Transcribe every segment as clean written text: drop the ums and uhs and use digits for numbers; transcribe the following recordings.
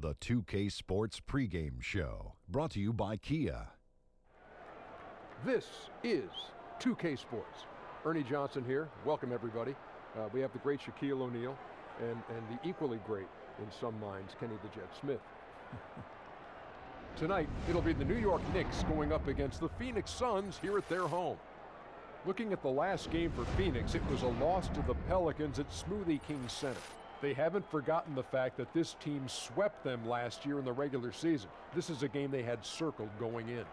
The 2K Sports pregame show, brought to you by Kia. This is 2K Sports. Ernie Johnson here. Welcome, everybody. We have the great Shaquille O'Neal and the equally great, in some minds, Kenny the Jet Smith. Tonight, it'll be the New York Knicks going up against the Phoenix Suns here at their home. Looking at the last game for Phoenix, it was a loss to the Pelicans at Smoothie King Center. They haven't forgotten the fact that this team swept them last year in the regular season. This is a game they had circled going in.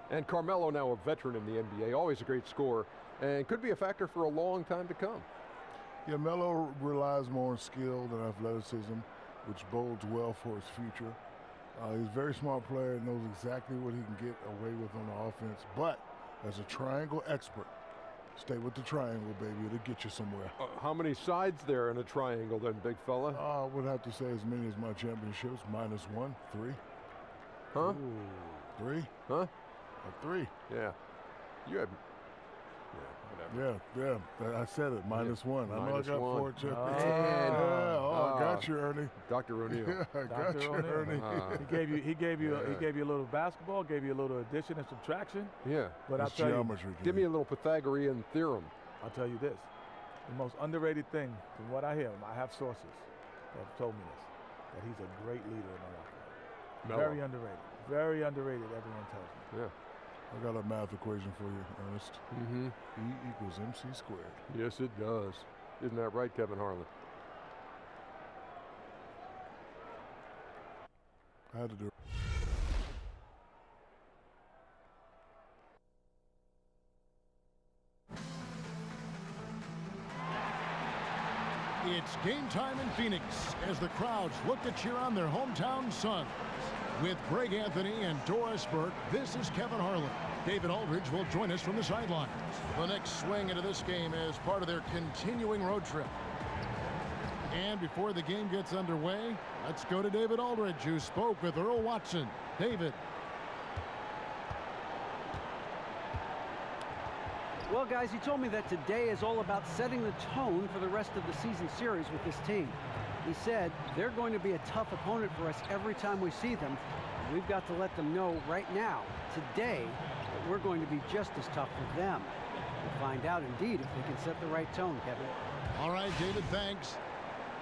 And Carmelo, now a veteran in the NBA, always a great scorer, and could be a factor for a long time to come. Yeah, Melo relies more on skill than athleticism, which bodes well for his future. He's a very smart player, knows exactly what he can get away with on the offense, but as a triangle expert, stay with the triangle, baby. It'll get you somewhere. How many sides there in a triangle then, big fella? I would have to say as many as my championships, -1, 3. Huh? Ooh. 3? Huh? 3. Yeah. You had... Yeah, whatever. Yeah, I said it, -1. I know I got 4 championships. I got you, Ernie. Dr. O'Neal. Yeah, I got you, Ernie. He gave you a little basketball, gave you a little addition and subtraction. Yeah. But I'll tell geometry. Give me a little Pythagorean theorem. I'll tell you this. The most underrated thing, from what I hear, I have sources that have told me this, that he's a great leader in the locker room. Melo. Very underrated. Very underrated, everyone tells me. Yeah. I got a math equation for you, Ernest. Mm-hmm. E = MC squared. Yes, it does. Isn't that right, Kevin Harlan? I had to do it. It's game time in Phoenix as the crowds look to cheer on their hometown Suns. With Greg Anthony and Doris Burke, this is Kevin Harlan. David Aldridge will join us from the sidelines. The Knicks swing into this game as part of their continuing road trip. And before the game gets underway, let's go to David Aldridge, who spoke with Earl Watson. David. Well, guys, he told me that today is all about setting the tone for the rest of the season series with this team. He said they're going to be a tough opponent for us every time we see them. We've got to let them know right now, today, that we're going to be just as tough for them. We'll find out, indeed, if we can set the right tone, Kevin. All right, David, thanks.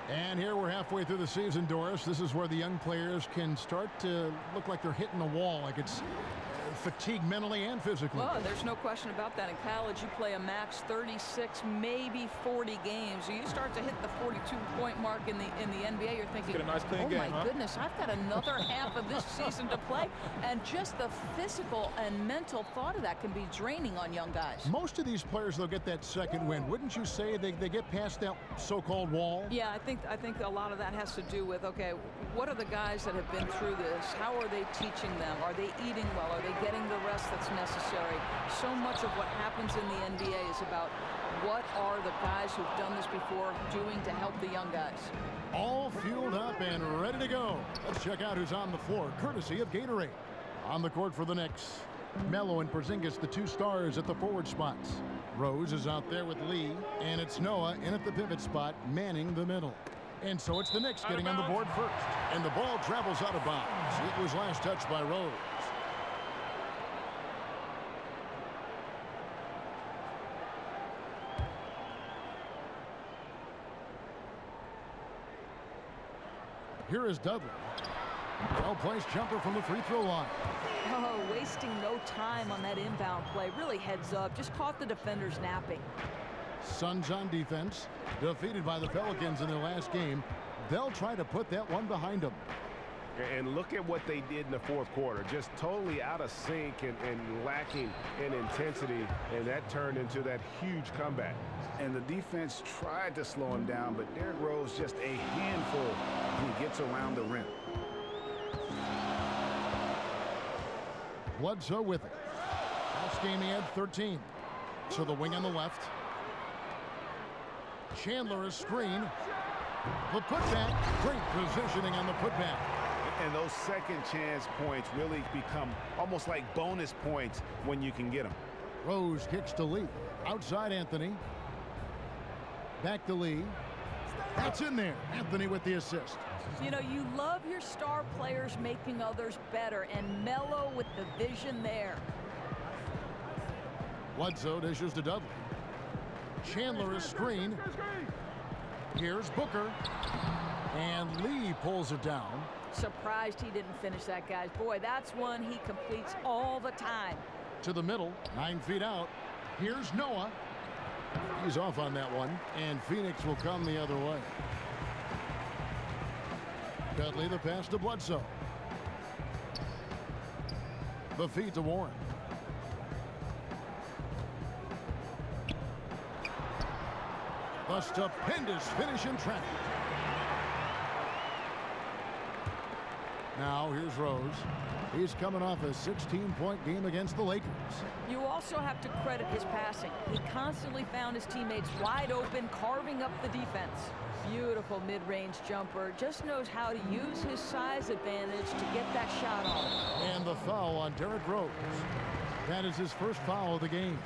And here we're halfway through the season, Doris. This is where the young players can start to look like they're hitting a wall, like it's fatigue mentally and physically. Well, there's no question about that. In college, you play a max 36, maybe 40 games. So you start to hit the 42-point mark in the NBA. You're thinking, oh my goodness, I've got another half of this season to play. And just the physical and mental thought of that can be draining on young guys. Most of these players, they'll get that second win. Wouldn't you say they get past that so-called wall? Yeah, I think a lot of that has to do with, okay, what are the guys that have been through this? How are they teaching them? Are they eating well? Are they getting the rest that's necessary? So much of what happens in the NBA is about what are the guys who've done this before doing to help the young guys. All fueled up and ready to go. Let's check out who's on the floor, courtesy of Gatorade. On the court for the Knicks, Melo and Porzingis, the two stars at the forward spots. Rose is out there with Lee, and it's Noah in at the pivot spot, manning the middle. And so it's the Knicks getting on the board first. And the ball travels out of bounds. It was last touched by Rose. Here is Dudley. Well-placed jumper from the free throw line. Oh, wasting no time on that inbound play. Really heads up. Just caught the defenders napping. Suns on defense. Defeated by the Pelicans in their last game. They'll try to put that one behind them. And look at what they did in the fourth quarter. Just totally out of sync and lacking in intensity. And that turned into that huge comeback. And the defense tried to slow him down, but Derrick Rose just a handful when he gets around the rim. Bledsoe with it. Last game he had 13. To the wing on the left. Chandler is screen. The putback. Great positioning on the putback. And those second chance points really become almost like bonus points when you can get them. Rose kicks to Lee. Outside Anthony. Back to Lee. That's in there. Anthony with the assist. You know, you love your star players making others better, and Melo with the vision there. Bledsoe dishes to Dudley. Chandler is screen. Here's Booker. And Lee pulls it down. Surprised he didn't finish that, guys. Boy, that's one he completes all the time. To the middle, 9 feet out. Here's Noah. He's off on that one, and Phoenix will come the other way. Dudley, the pass to Bledsoe. The feed to Warren. A stupendous finish in traffic. Now here's Rose. He's coming off a 16-point game against the Lakers. You also have to credit his passing. He constantly found his teammates wide open, carving up the defense. Beautiful mid-range jumper. Just knows how to use his size advantage to get that shot off. And the foul on Derrick Rose. That is his first foul of the game.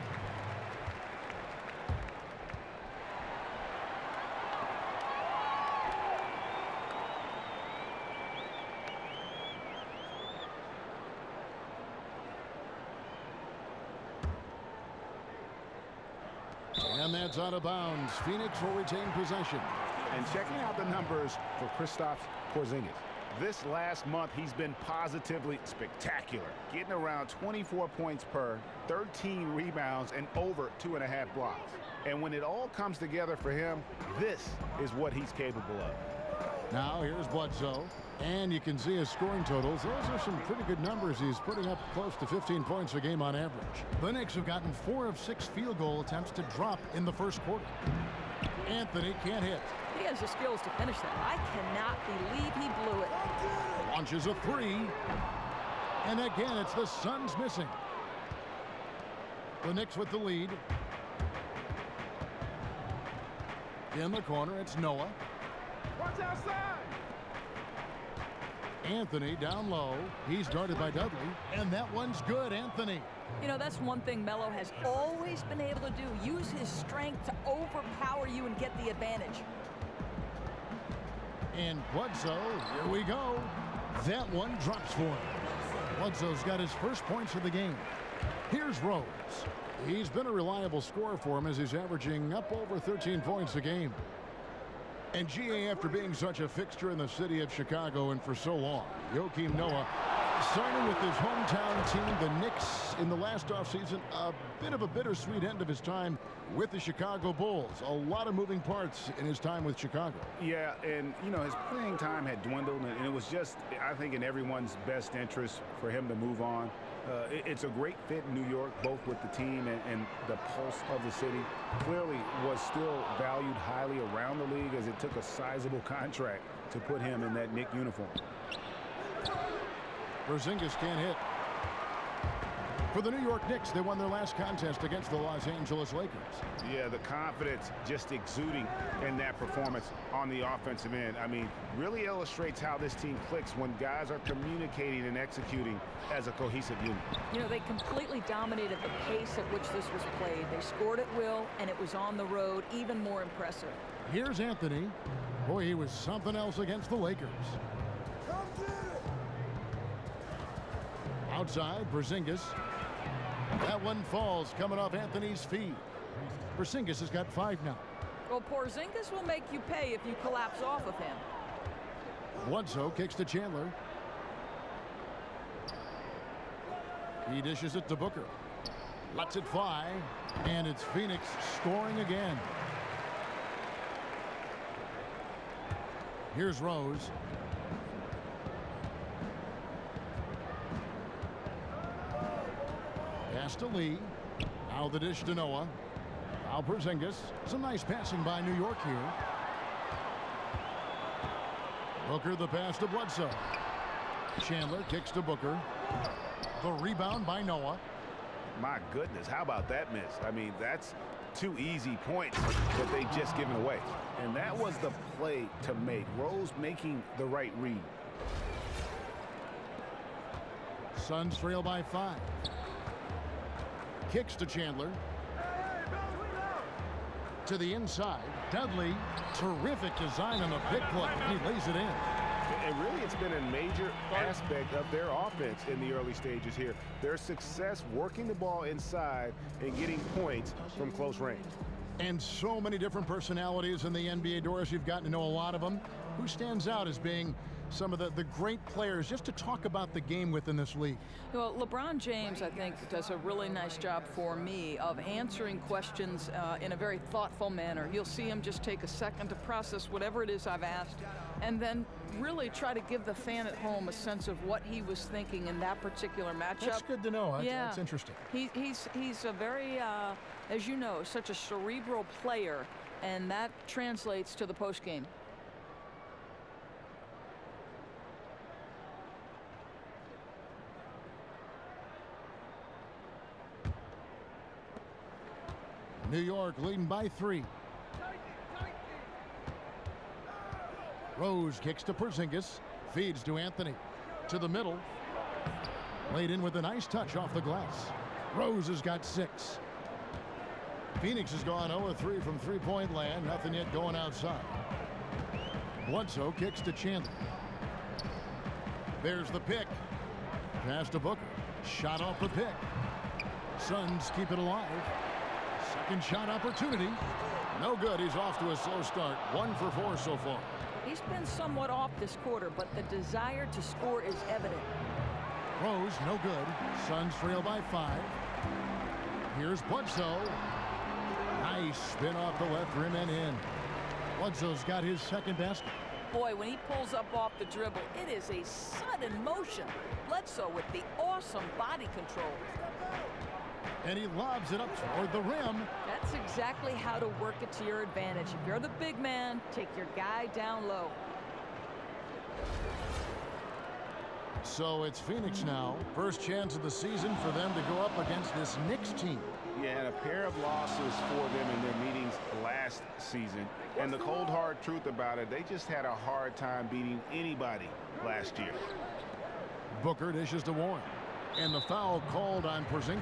And that's out of bounds. Phoenix will retain possession. And checking out the numbers for Kristaps Porzingis. This last month, he's been positively spectacular, getting around 24 points per, 13 rebounds, and over 2.5 blocks. And when it all comes together for him, this is what he's capable of. Now here's Bledsoe, and you can see his scoring totals. Those are some pretty good numbers. He's putting up close to 15 points a game on average. The Knicks have gotten 4 of 6 field goal attempts to drop in the first quarter. Anthony can't hit. He has the skills to finish that. I cannot believe he blew it. Launches a 3. And again, it's the Suns missing. The Knicks with the lead. In the corner, it's Noah. Watch outside. Anthony down low. He's guarded by Dudley. And that one's good, Anthony. You know, that's one thing Melo has always been able to do. Use his strength to overpower you and get the advantage. And Bledsoe, here we go. That one drops for him. Bledsoe's got his first points of the game. Here's Rose. He's been a reliable scorer for him as he's averaging up over 13 points a game. And GA, after being such a fixture in the city of Chicago and for so long, Joakim Noah signing with his hometown team, the Knicks, in the last offseason. A bit of a bittersweet end of his time with the Chicago Bulls. A lot of moving parts in his time with Chicago. Yeah, and, you know, his playing time had dwindled, and it was just, I think, in everyone's best interest for him to move on. It's a great fit in New York, both with the team and the pulse of the city. Clearly was still valued highly around the league as it took a sizable contract to put him in that Knick uniform. Porzingis can't hit. For the New York Knicks, they won their last contest against the Los Angeles Lakers. Yeah, the confidence just exuding in that performance on the offensive end. I mean, really illustrates how this team clicks when guys are communicating and executing as a cohesive unit. You know, they completely dominated the pace at which this was played. They scored at will, and it was on the road, even more impressive. Here's Anthony. Boy, he was something else against the Lakers. Outside, Porzingis. That one falls coming off Anthony's feet. Porzingis has got 5 now. Well, Porzingis will make you pay if you collapse off of him. Bledsoe kicks to Chandler. He dishes it to Booker. Lets it fly. And it's Phoenix scoring again. Here's Rose. Pass to Lee. Now the dish to Noah. Now Porzingis. Some nice passing by New York here. Booker the pass to Bledsoe. Chandler kicks to Booker. The rebound by Noah. My goodness, how about that miss? I mean, that's 2 easy points that they just given away. And that was the play to make. Rose making the right read. Suns trail by 5. Kicks to Chandler. To the inside, Dudley, terrific design on the pick play. He lays it in. And really, it's been a major aspect of their offense in the early stages here. Their success working the ball inside and getting points from close range. And so many different personalities in the NBA, Doris. You've gotten to know a lot of them. Who stands out as being some of the great players just to talk about the game within this league? Well, LeBron James, I think, does a really nice job for me of answering questions in a very thoughtful manner. You'll see him just take a second to process whatever it is I've asked, and then really try to give the fan at home a sense of what he was thinking in that particular matchup. That's good to know. Yeah. That's interesting. He's a very, as you know, such a cerebral player, and that translates to the postgame. New York leading by 3. Rose kicks to Porzingis, feeds to Anthony, to the middle, laid in with a nice touch off the glass. Rose has got 6. Phoenix has gone 0-3 from three-point land, nothing yet going outside. Bledsoe kicks to Chandler. There's the pick. Pass to Booker, shot off the pick. Suns keep it alive. Second shot opportunity. No good. He's off to a slow start. 1 for 4 so far. He's been somewhat off this quarter, but the desire to score is evident. Rose, no good. Suns trail by 5. Here's Bledsoe. Nice spin off the left rim and in. Bledsoe's got his second basket. Boy, when he pulls up off the dribble, it is a sudden motion. Bledsoe with the awesome body control. And he lobs it up toward the rim. That's exactly how to work it to your advantage. If you're the big man, take your guy down low. So it's Phoenix now. First chance of the season for them to go up against this Knicks team. Yeah, and a pair of losses for them in their meetings last season. And the cold, hard truth about it, they just had a hard time beating anybody last year. Booker dishes to Warren. And the foul called on Porzingis.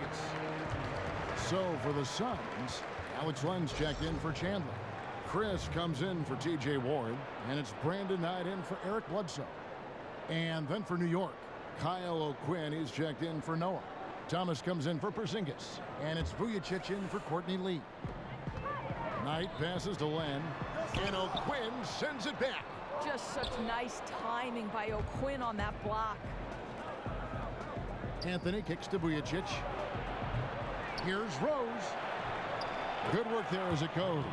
So for the Suns, Alex Len's checked in for Chandler. Chris comes in for T.J. Warren, and it's Brandon Knight in for Eric Bledsoe. And then for New York, Kyle O'Quinn, he's checked in for Noah. Thomas comes in for Porzingis, and it's Vujacic in for Courtney Lee. Knight passes to Len, and O'Quinn sends it back. Just such nice timing by O'Quinn on that block. Anthony kicks to Vujacic. Here's Rose. Good work there as it goes.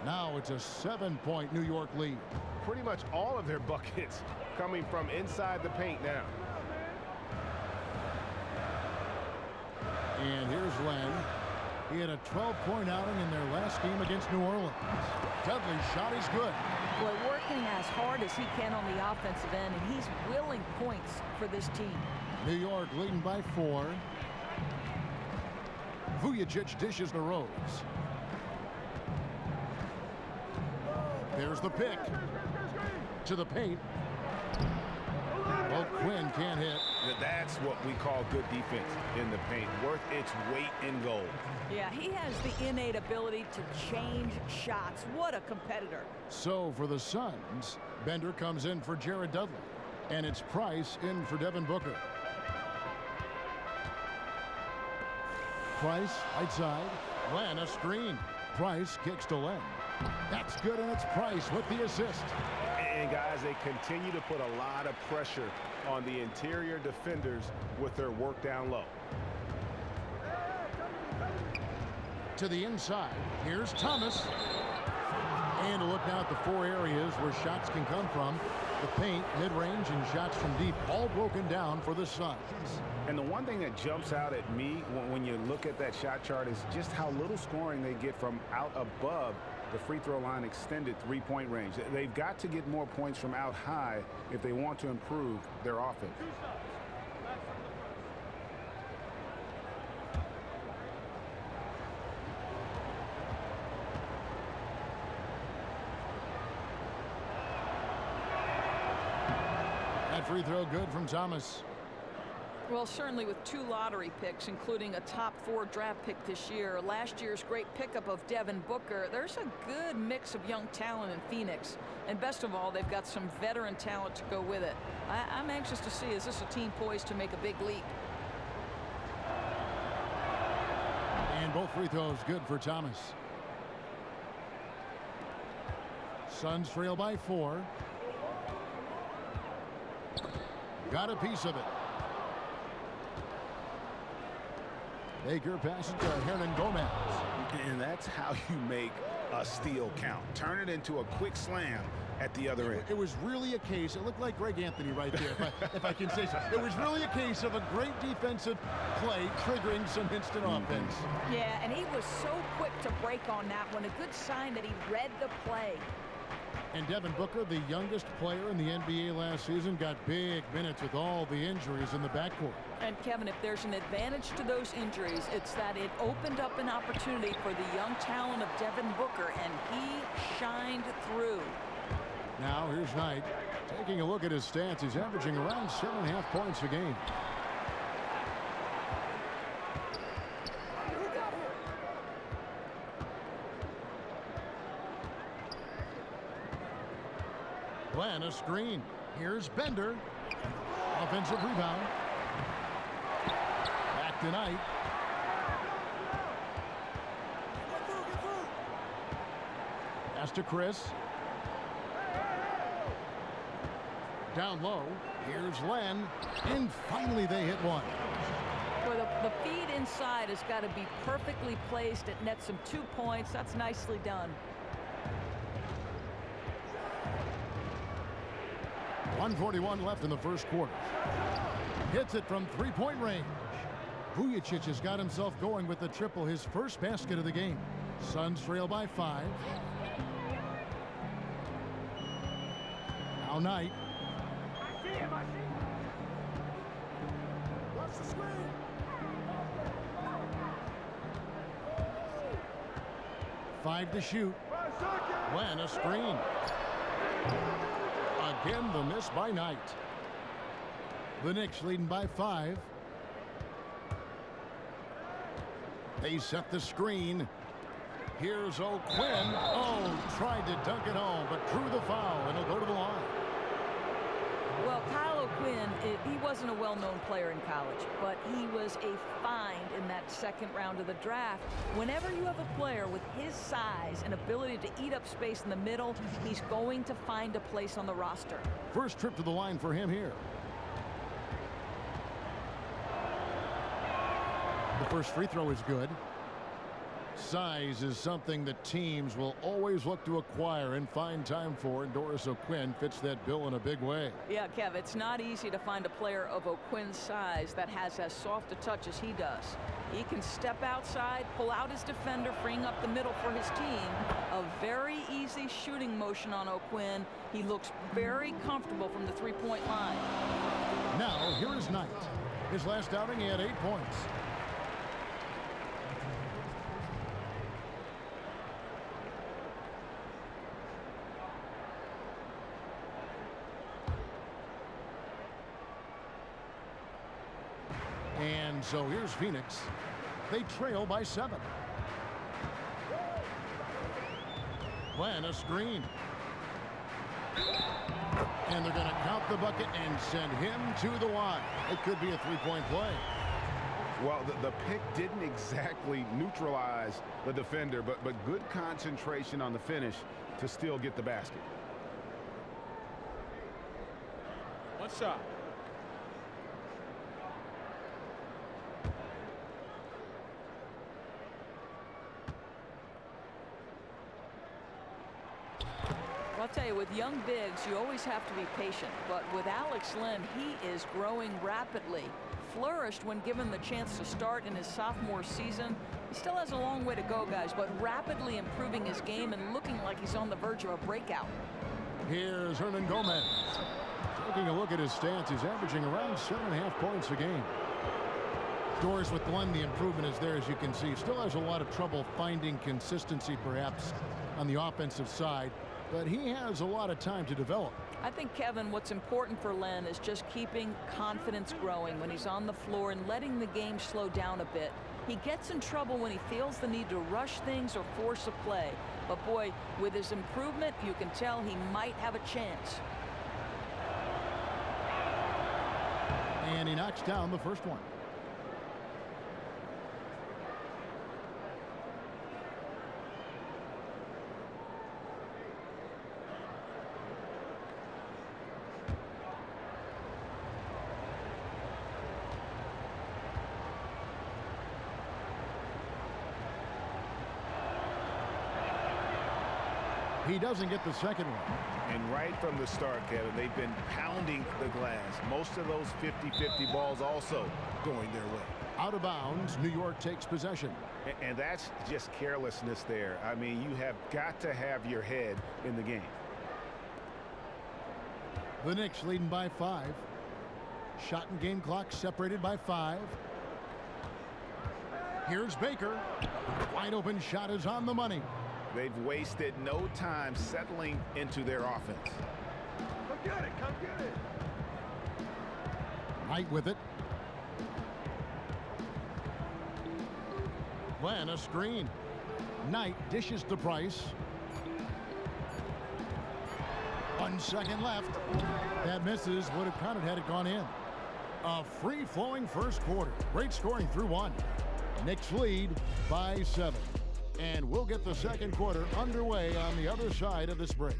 Now it's a 7-point New York lead. Pretty much all of their buckets coming from inside the paint now. And here's Len. He had a 12-point outing in their last game against New Orleans. Dudley's shot is good. Boy, working as hard as he can on the offensive end, and he's willing points for this team. New York leading by 4. Vujacic dishes to Rose. There's the pick. To the paint. O'Quinn can't hit. That's what we call good defense in the paint. Worth its weight in gold. Yeah, he has the innate ability to change shots. What a competitor. So for the Suns, Bender comes in for Jared Dudley. And it's Price in for Devin Booker. Price, right side. Len, a screen. Price kicks to Len. That's good, and it's Price with the assist. And guys, they continue to put a lot of pressure on the interior defenders with their work down low. To the inside. Here's Thomas. And a look now at the 4 areas where shots can come from. The paint, mid-range, and shots from deep, all broken down for the Suns. And the one thing that jumps out at me when you look at that shot chart is just how little scoring they get from out above the free throw line extended three-point range. They've got to get more points from out high if they want to improve their offense. That free throw good from Thomas. Well, certainly with 2 lottery picks, including a top 4 draft pick this year, last year's great pickup of Devin Booker, there's a good mix of young talent in Phoenix. And best of all, they've got some veteran talent to go with it. I'm anxious to see, is this a team poised to make a big leap? And both free throws good for Thomas. Suns trail by 4. Got a piece of it. Baker passes to Hernan Gomez. And that's how you make a steal count. Turn it into a quick slam at the other end. It was really a case, it looked like Greg Anthony right there, if I can say so. It was really a case of a great defensive play triggering some instant offense. Yeah, and he was so quick to break on that one. A good sign that he read the play. And Devin Booker, the youngest player in the NBA last season, got big minutes with all the injuries in the backcourt. And Kevin, if there's an advantage to those injuries, it's that it opened up an opportunity for the young talent of Devin Booker, and he shined through. Now here's Knight taking a look at his stats. He's averaging around 7.5 points a game. Glenn, a screen. Here's Bender. Offensive rebound. Back to Knight. Pass to Chris. Down low. Here's Len. And finally they hit one. Well, the feed inside has got to be perfectly placed. It nets him 2 points. That's nicely done. 1:41 left in the first quarter. Hits it from three-point range. Vujicic has got himself going with the triple, his first basket of the game. Suns trail by 5. Now Knight. Watch the screen. 5 to shoot. Glenn, a screen. Again, the miss by Knight. The Knicks leading by 5. They set the screen. Here's O'Quinn. Oh, tried to dunk it home, but drew the foul, and he'll go to the line. Well, Kyle O'Quinn, he wasn't a well-known player in college, but he was a find in that second round of the draft. Whenever you have a player with his size and ability to eat up space in the middle, he's going to find a place on the roster. First trip to the line for him here. The first free throw is good. Size is something that teams will always look to acquire and find time for, and Doris O'Quinn fits that bill in a big way. Yeah, Kev, it's not easy to find a player of O'Quinn's size that has as soft a touch as he does. He can step outside, pull out his defender, freeing up the middle for his team. A very easy shooting motion on O'Quinn. He looks very comfortable from the three-point line. Now, here is Knight. His last outing, he had 8 points. And so here's Phoenix. They trail by 7. Glenn, a screen. And they're going to count the bucket and send him to the line. It could be a three-point play. Well, the pick didn't exactly neutralize the defender, but good concentration on the finish to still get the basket. One shot. I'll tell you, with young bigs, you always have to be patient. But with Alex Len, he is growing rapidly. Flourished when given the chance to start in his sophomore season. He still has a long way to go, guys, but rapidly improving his game and looking like he's on the verge of a breakout. Here's Hernan Gomez. Taking a look at his stats, he's averaging around 7.5 points a game. Doris, with Glenn, the improvement is there, as you can see. Still has a lot of trouble finding consistency, perhaps, on the offensive side. but he has a lot of time to develop. I think, Kevin, what's important for Len is just keeping confidence growing when he's on the floor and letting the game slow down a bit. He gets in trouble when he feels the need to rush things or force a play. But, boy, with his improvement, you can tell he might have a chance. And he knocks down the first one. He doesn't get the second one. And right from the start, Kevin, they've been pounding the glass. Most of those 50-50 balls also going their way. Out of bounds, New York takes possession. And that's just carelessness there. I mean, you have got to have your head in the game. The Knicks leading by 5. Shot and game clock separated by 5. Here's Baker. Wide open shot is on the money. They've wasted no time settling into their offense. Come get it, come get it. Knight with it. Glenn, a screen. Knight dishes to Price. 1 second left. That misses. Would have counted had it gone in. A free-flowing first quarter. Great scoring through 1. Knicks lead by 7. And we'll get the second quarter underway on the other side of this break.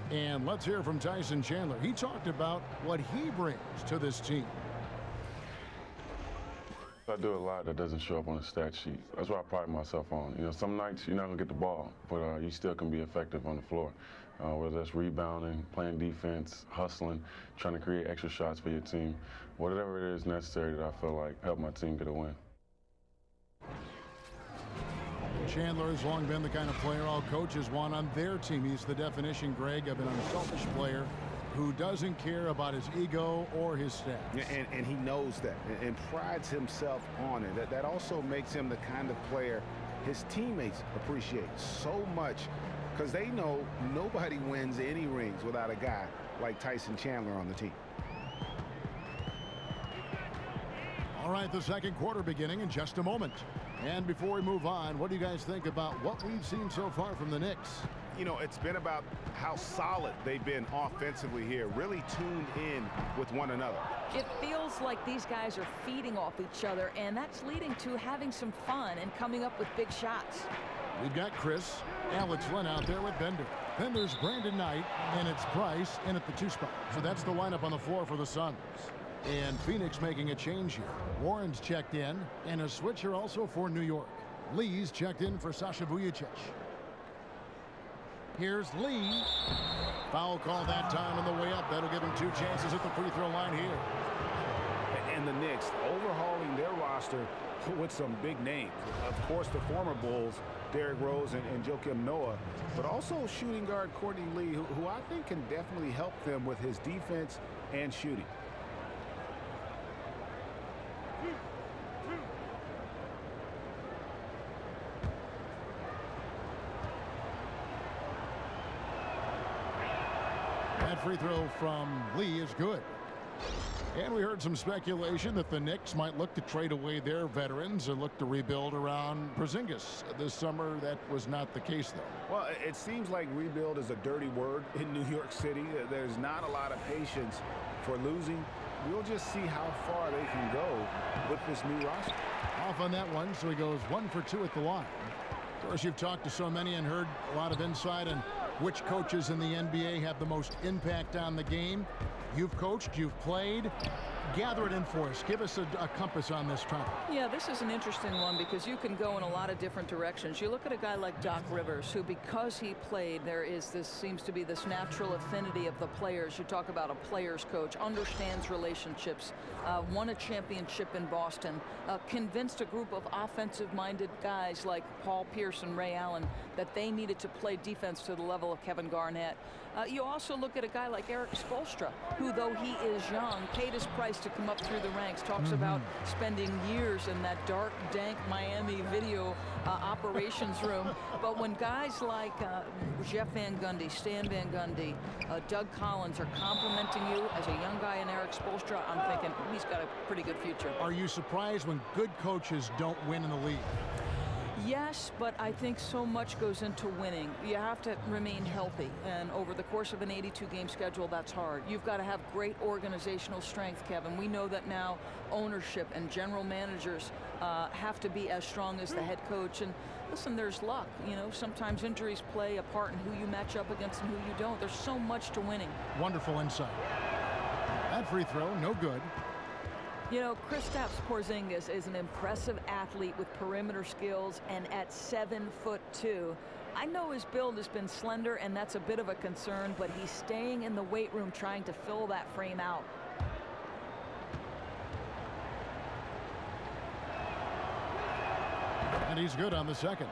And let's hear from Tyson Chandler. He talked about what he brings to this team. I do a lot that doesn't show up on the stat sheet. That's what I pride myself on. You know, some nights you're not going to get the ball, but you still can be effective on the floor. Whether that's rebounding, playing defense, hustling, trying to create extra shots for your team. Whatever it is necessary that I feel like help my team get a win. Chandler has long been the kind of player all coaches want on their team. He's the definition, Greg, of an unselfish player who doesn't care about his ego or his stats. And he knows that and prides himself on it. That also makes him the kind of player his teammates appreciate so much because they know nobody wins any rings without a guy like Tyson Chandler on the team. All right, the second quarter beginning in just a moment. And before we move on, what do you guys think about what we've seen so far from the Knicks? You know, it's been about how solid they've been offensively here, really tuned in with one another. It feels like these guys are feeding off each other, and that's leading to having some fun and coming up with big shots. We've got Chris, Alex Len out there with Bender. Then there's Brandon Knight, and it's Price in at the 2 spot. So that's the lineup on the floor for the Suns. And Phoenix making a change here. Warren's checked in, and a switcher also for New York. Lee's checked in for Sasha Vujacic. Here's Lee. Foul call that time on the way up. That'll give him 2 chances at the free throw line here. And the Knicks overhauling their roster with some big names. Of course, the former Bulls, Derrick Rose and Joakim Noah, but also shooting guard Courtney Lee, who I think can definitely help them with his defense and shooting. That free throw from Lee is good. And we heard some speculation that the Knicks might look to trade away their veterans and look to rebuild around Porzingis. This summer, that was not the case, though. Well, it seems like rebuild is a dirty word in New York City. There's not a lot of patience for losing. We'll just see how far they can go with this new roster. Off on that one, so he goes 1 for 2 at the line. Of course, you've talked to so many and heard a lot of insight on which coaches in the NBA have the most impact on the game. You've coached, you've played. Gather it in for us. Give us a compass on this topic. Yeah, this is an interesting one because you can go in a lot of different directions. You look at a guy like Doc Rivers, who, because he played, seems to be this natural affinity of the players. You talk about a player's coach, understands relationships, won a championship in Boston, convinced a group of offensive-minded guys like Paul Pierce and Ray Allen that they needed to play defense to the level of Kevin Garnett. You also look at a guy like Eric Spoelstra, who, though he is young, paid his price to come up through the ranks, talks about spending years in that dark, dank Miami video operations room. But when guys like Jeff Van Gundy, Stan Van Gundy, Doug Collins are complimenting you as a young guy in Eric Spoelstra, I'm thinking he's got a pretty good future. Are you surprised when good coaches don't win in the league? Yes, but I think so much goes into winning. You have to remain healthy, and over the course of an 82-game schedule, that's hard. You've got to have great organizational strength, Kevin. We know that now ownership and general managers have to be as strong as the head coach. And listen, there's luck. You know, sometimes injuries play a part in who you match up against and who you don't. There's so much to winning. Wonderful insight. That free throw, no good. You know, Kristaps Porzingis is an impressive athlete with perimeter skills, and at 7'2". I know his build has been slender, and that's a bit of a concern, but he's staying in the weight room trying to fill that frame out. And he's good on the second.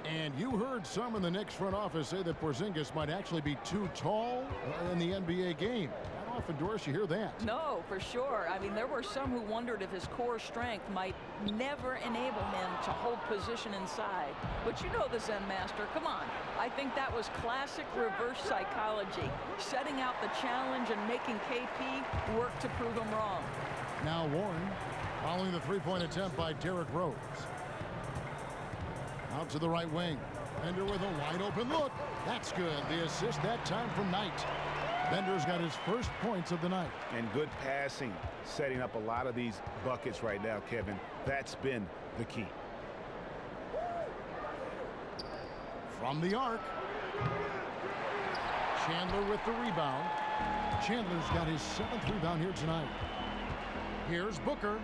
And you heard some in the Knicks front office say that Porzingis might actually be too tall in the NBA game. Not often, Doris, you hear that. No, for sure. I mean, there were some who wondered if his core strength might never enable him to hold position inside. But you know the Zen Master. Come on. I think that was classic reverse psychology, setting out the challenge and making KP work to prove him wrong. Now Warren following the three-point attempt by Derrick Rose. Out to the right wing. Bender with a wide open look. That's good. The assist that time from Knight. Bender's got his first points of the night. And good passing, setting up a lot of these buckets right now, Kevin. That's been the key. From the arc. Chandler with the rebound. Chandler's got his 7th rebound here tonight. Here's Booker.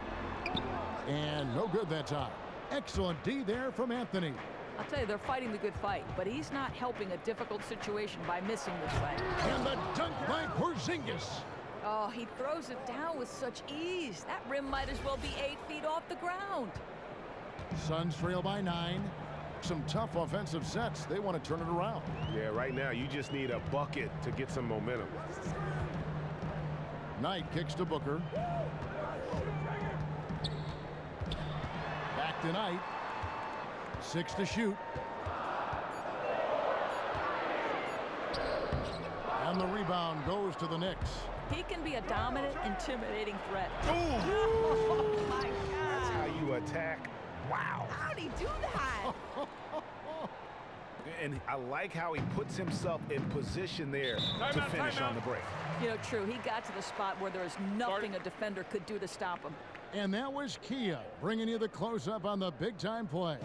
And no good that time. Excellent D there from Anthony. I'll tell you, they're fighting the good fight, but he's not helping a difficult situation by missing this way. And the dunk by Porzingis. Oh, he throws it down with such ease. That rim might as well be 8 feet off the ground. Suns trail by 9. Some tough offensive sets. They want to turn it around. Yeah, right now you just need a bucket to get some momentum. Knight kicks to Booker. Back to Knight. 6 to shoot. And the rebound goes to the Knicks. He can be a dominant, intimidating threat. Oh, my God. That's how you attack. Wow. How'd he do that? And I like how he puts himself in position there to finish on the break. You know, true. He got to the spot where there was nothing a defender could do to stop him. And that was Kia bringing you the close-up on the big-time play.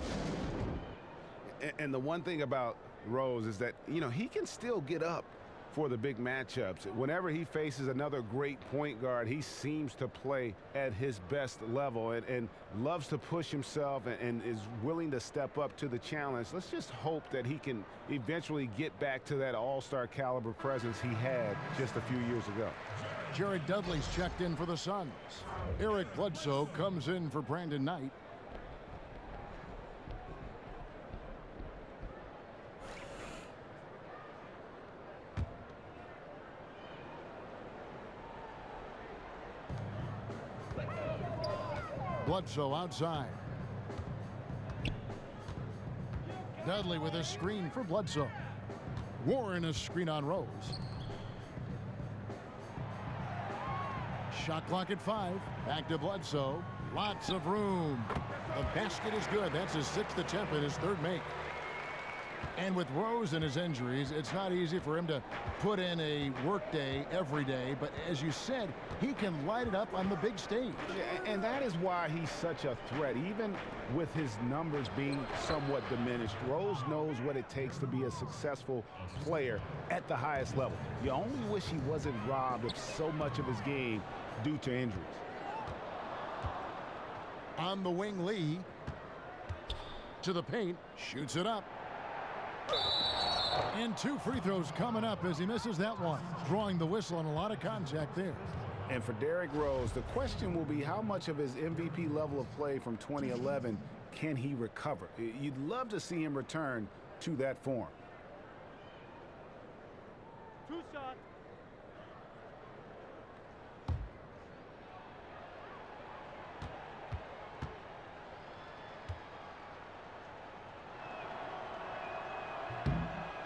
And the one thing about Rose is that, you know, he can still get up for the big matchups. Whenever he faces another great point guard, he seems to play at his best level and loves to push himself and is willing to step up to the challenge. Let's just hope that he can eventually get back to that all-star caliber presence he had just a few years ago. Jared Dudley's checked in for the Suns. Eric Bledsoe comes in for Brandon Knight. Bledsoe outside. Dudley with a screen for Bledsoe. Warren a screen on Rose. Shot clock at 5. Back to Bledsoe. Lots of room. The basket is good. That's his 6th attempt and his 3rd make. And with Rose and his injuries, it's not easy for him to put in a work day every day. But as you said, he can light it up on the big stage. And that is why he's such a threat. Even with his numbers being somewhat diminished, Rose knows what it takes to be a successful player at the highest level. You only wish he wasn't robbed of so much of his game due to injuries. On the wing, Lee to the paint, shoots it up. And 2 free throws coming up as he misses that one, drawing the whistle and a lot of contact there. And for Derrick Rose, the question will be how much of his MVP level of play from 2011 can he recover? You'd love to see him return to that form. 2 shots.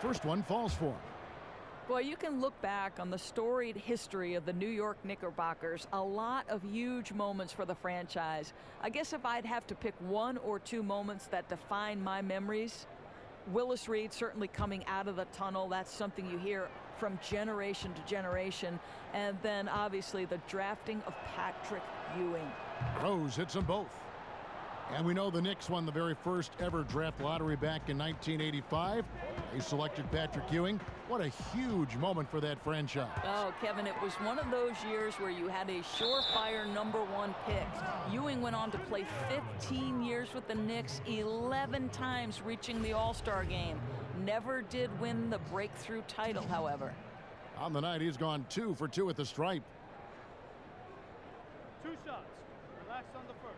First one falls for him. Boy, you can look back on the storied history of the New York Knickerbockers. A lot of huge moments for the franchise. I guess if I'd have to pick 1 or 2 moments that define my memories, Willis Reed certainly coming out of the tunnel. That's something you hear from generation to generation. And then obviously the drafting of Patrick Ewing. Rose hits them both. And we know the Knicks won the very first ever draft lottery back in 1985. They selected Patrick Ewing. What a huge moment for that franchise. Oh, Kevin, it was one of those years where you had a surefire #1 pick. Ewing went on to play 15 years with the Knicks, 11 times reaching the All-Star game. Never did win the breakthrough title, however. On the night, he's gone 2 for 2 at the stripe. 2 shots. Relax on the first.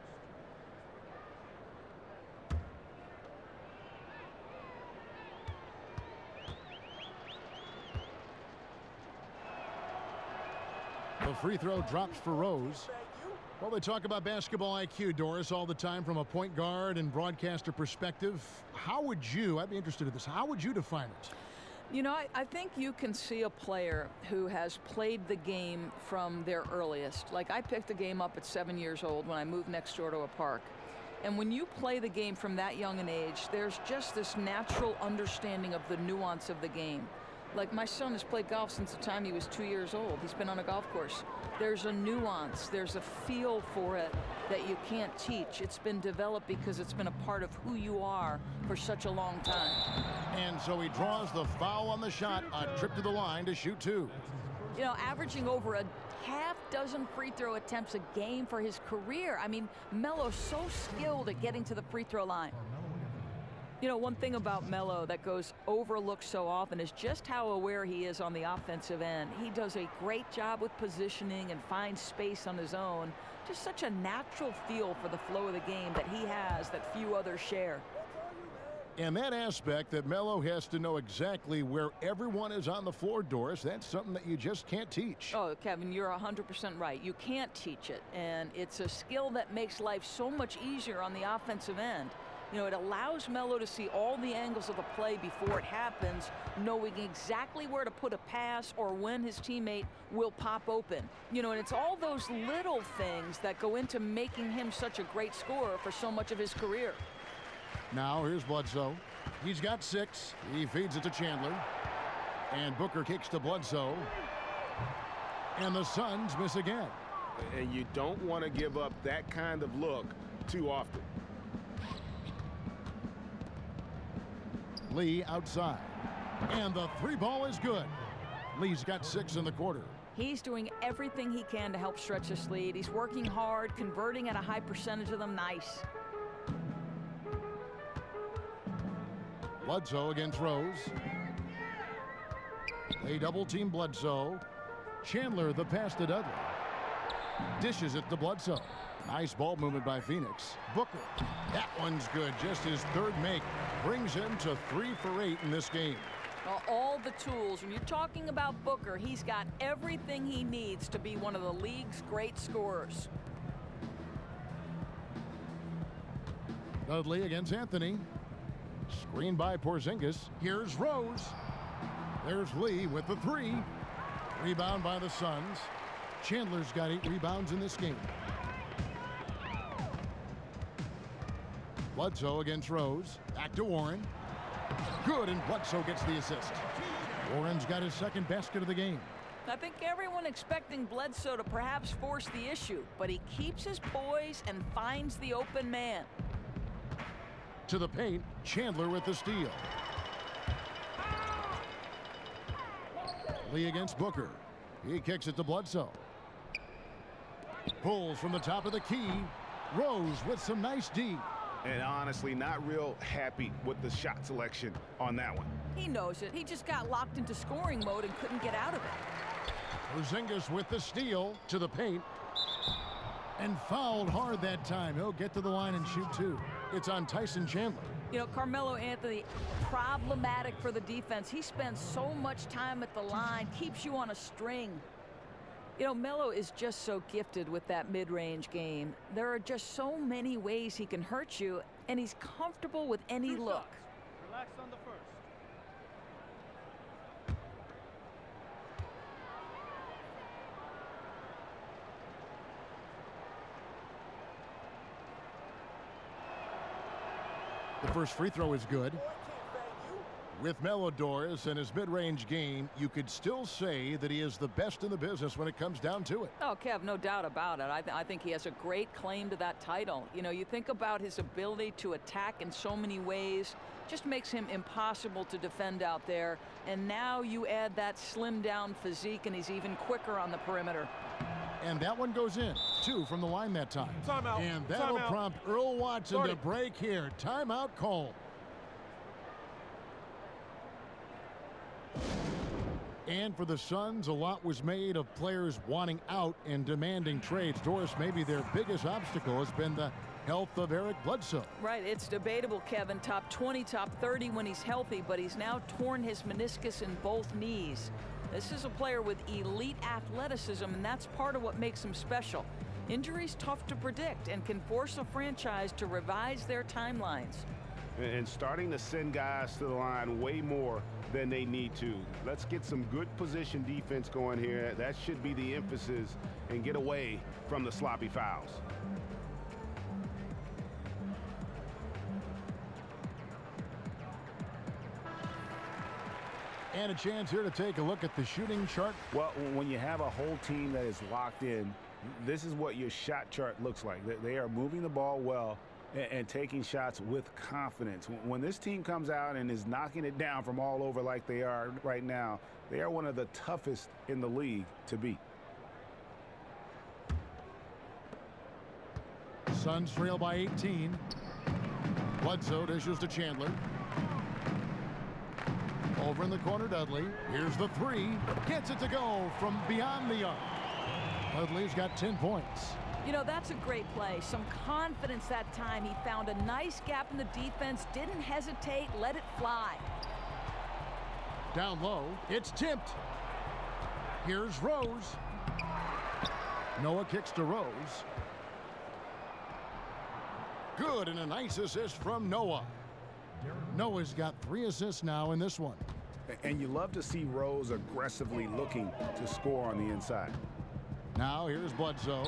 The free throw drops for Rose. Well, they talk about basketball IQ, Doris, all the time from a point guard and broadcaster perspective. How would you, I'd be interested in this, how would you define it? You know, I think you can see a player who has played the game from their earliest. Like, I picked the game up at 7 years old when I moved next door to a park. And when you play the game from that young an age, there's just this natural understanding of the nuance of the game. Like, my son has played golf since the time he was 2 years old. He's been on a golf course. There's a nuance, there's a feel for it that you can't teach. It's been developed because it's been a part of who you are for such a long time. And so he draws the foul on the shot, a trip to the line to shoot 2. You know, averaging over a half-dozen free throw attempts a game for his career. I mean, Melo's so skilled at getting to the free throw line. You know, one thing about Melo that goes overlooked so often is just how aware he is on the offensive end. He does a great job with positioning and finds space on his own. Just such a natural feel for the flow of the game that he has that few others share. And that aspect that Melo has to know exactly where everyone is on the floor, Doris, that's something that you just can't teach. Oh, Kevin, you're 100% right. You can't teach it, and it's a skill that makes life so much easier on the offensive end. You know, it allows Melo to see all the angles of the play before it happens, knowing exactly where to put a pass or when his teammate will pop open. You know, and it's all those little things that go into making him such a great scorer for so much of his career. Now here's Bledsoe. He's got 6. He feeds it to Chandler. And Booker kicks to Bledsoe. And the Suns miss again. And you don't want to give up that kind of look too often. Lee outside. And the 3 ball is good. Lee's got 6 in the quarter. He's doing everything he can to help stretch this lead. He's working hard, converting at a high percentage of them. Nice. Bledsoe against Rose. They double team Bledsoe. Chandler the pass to Dudley. Dishes it to Bledsoe. Nice ball movement by Phoenix. Booker. That one's good. Just his 3rd make. Brings him to 3 for 8 in this game. Well, all the tools. When you're talking about Booker, he's got everything he needs to be one of the league's great scorers. Dudley against Anthony. Screen by Porzingis. Here's Rose. There's Lee with the 3. Rebound by the Suns. Chandler's got 8 rebounds in this game. Bledsoe against Rose. Back to Warren. Good, and Bledsoe gets the assist. Warren's got his second basket of the game. I think everyone expecting Bledsoe to perhaps force the issue, but he keeps his poise and finds the open man. To the paint, Chandler with the steal. Lee against Booker. He kicks it to Bledsoe. Pulls from the top of the key. Rose with some nice D. And honestly, not real happy with the shot selection on that one. He knows it. He just got locked into scoring mode and couldn't get out of it. Porzingis with the steal to the paint. And fouled hard that time. He'll get to the line and shoot two. It's on Tyson Chandler. You know, Carmelo Anthony, problematic for the defense. He spends so much time at the line, keeps you on a string. You know, Melo is just so gifted with that mid-range game. There are just so many ways he can hurt you, and he's comfortable with any look. Relax on the first. The first free throw is good. With Melodorus and his mid-range game, you could still say that he is the best in the business when it comes down to it. Oh, Kev, no doubt about it. I think he has a great claim to that title. You know, you think about his ability to attack in so many ways, just makes him impossible to defend out there. And now you add that slimmed-down physique, and he's even quicker on the perimeter. And that one goes in. 2 from the line that time. Timeout. And that'll prompt Earl Watson to break here. Timeout call. And for the Suns, a lot was made of players wanting out and demanding trades. Doris, maybe their biggest obstacle has been the health of Eric Bledsoe. Right, it's debatable, Kevin. Top 20, top 30 when he's healthy, but he's now torn his meniscus in both knees. This is a player with elite athleticism, and that's part of what makes him special. Injuries tough to predict and can force a franchise to revise their timelines. And starting to send guys to the line way more than they need to. Let's get some good position defense going here. That should be the emphasis, and get away from the sloppy fouls. And a chance here to take a look at the shooting chart. Well, when you have a whole team that is locked in, this is what your shot chart looks like. They are moving the ball well and taking shots with confidence. When this team comes out and is knocking it down from all over like they are right now, they are one of the toughest in the league to beat. Suns trail by 18. Bledsoe dishes to Chandler. Over in the corner, Dudley. Here's the three. Gets it to go from beyond the arc. Dudley's got 10 points. You know, that's a great play. Some confidence that time. He found a nice gap in the defense, didn't hesitate, let it fly. Down low, it's tipped. Here's Rose. Noah kicks to Rose. Good, and a nice assist from Noah. Noah's got 3 assists now in this one. And you love to see Rose aggressively looking to score on the inside. Now here's Bledsoe.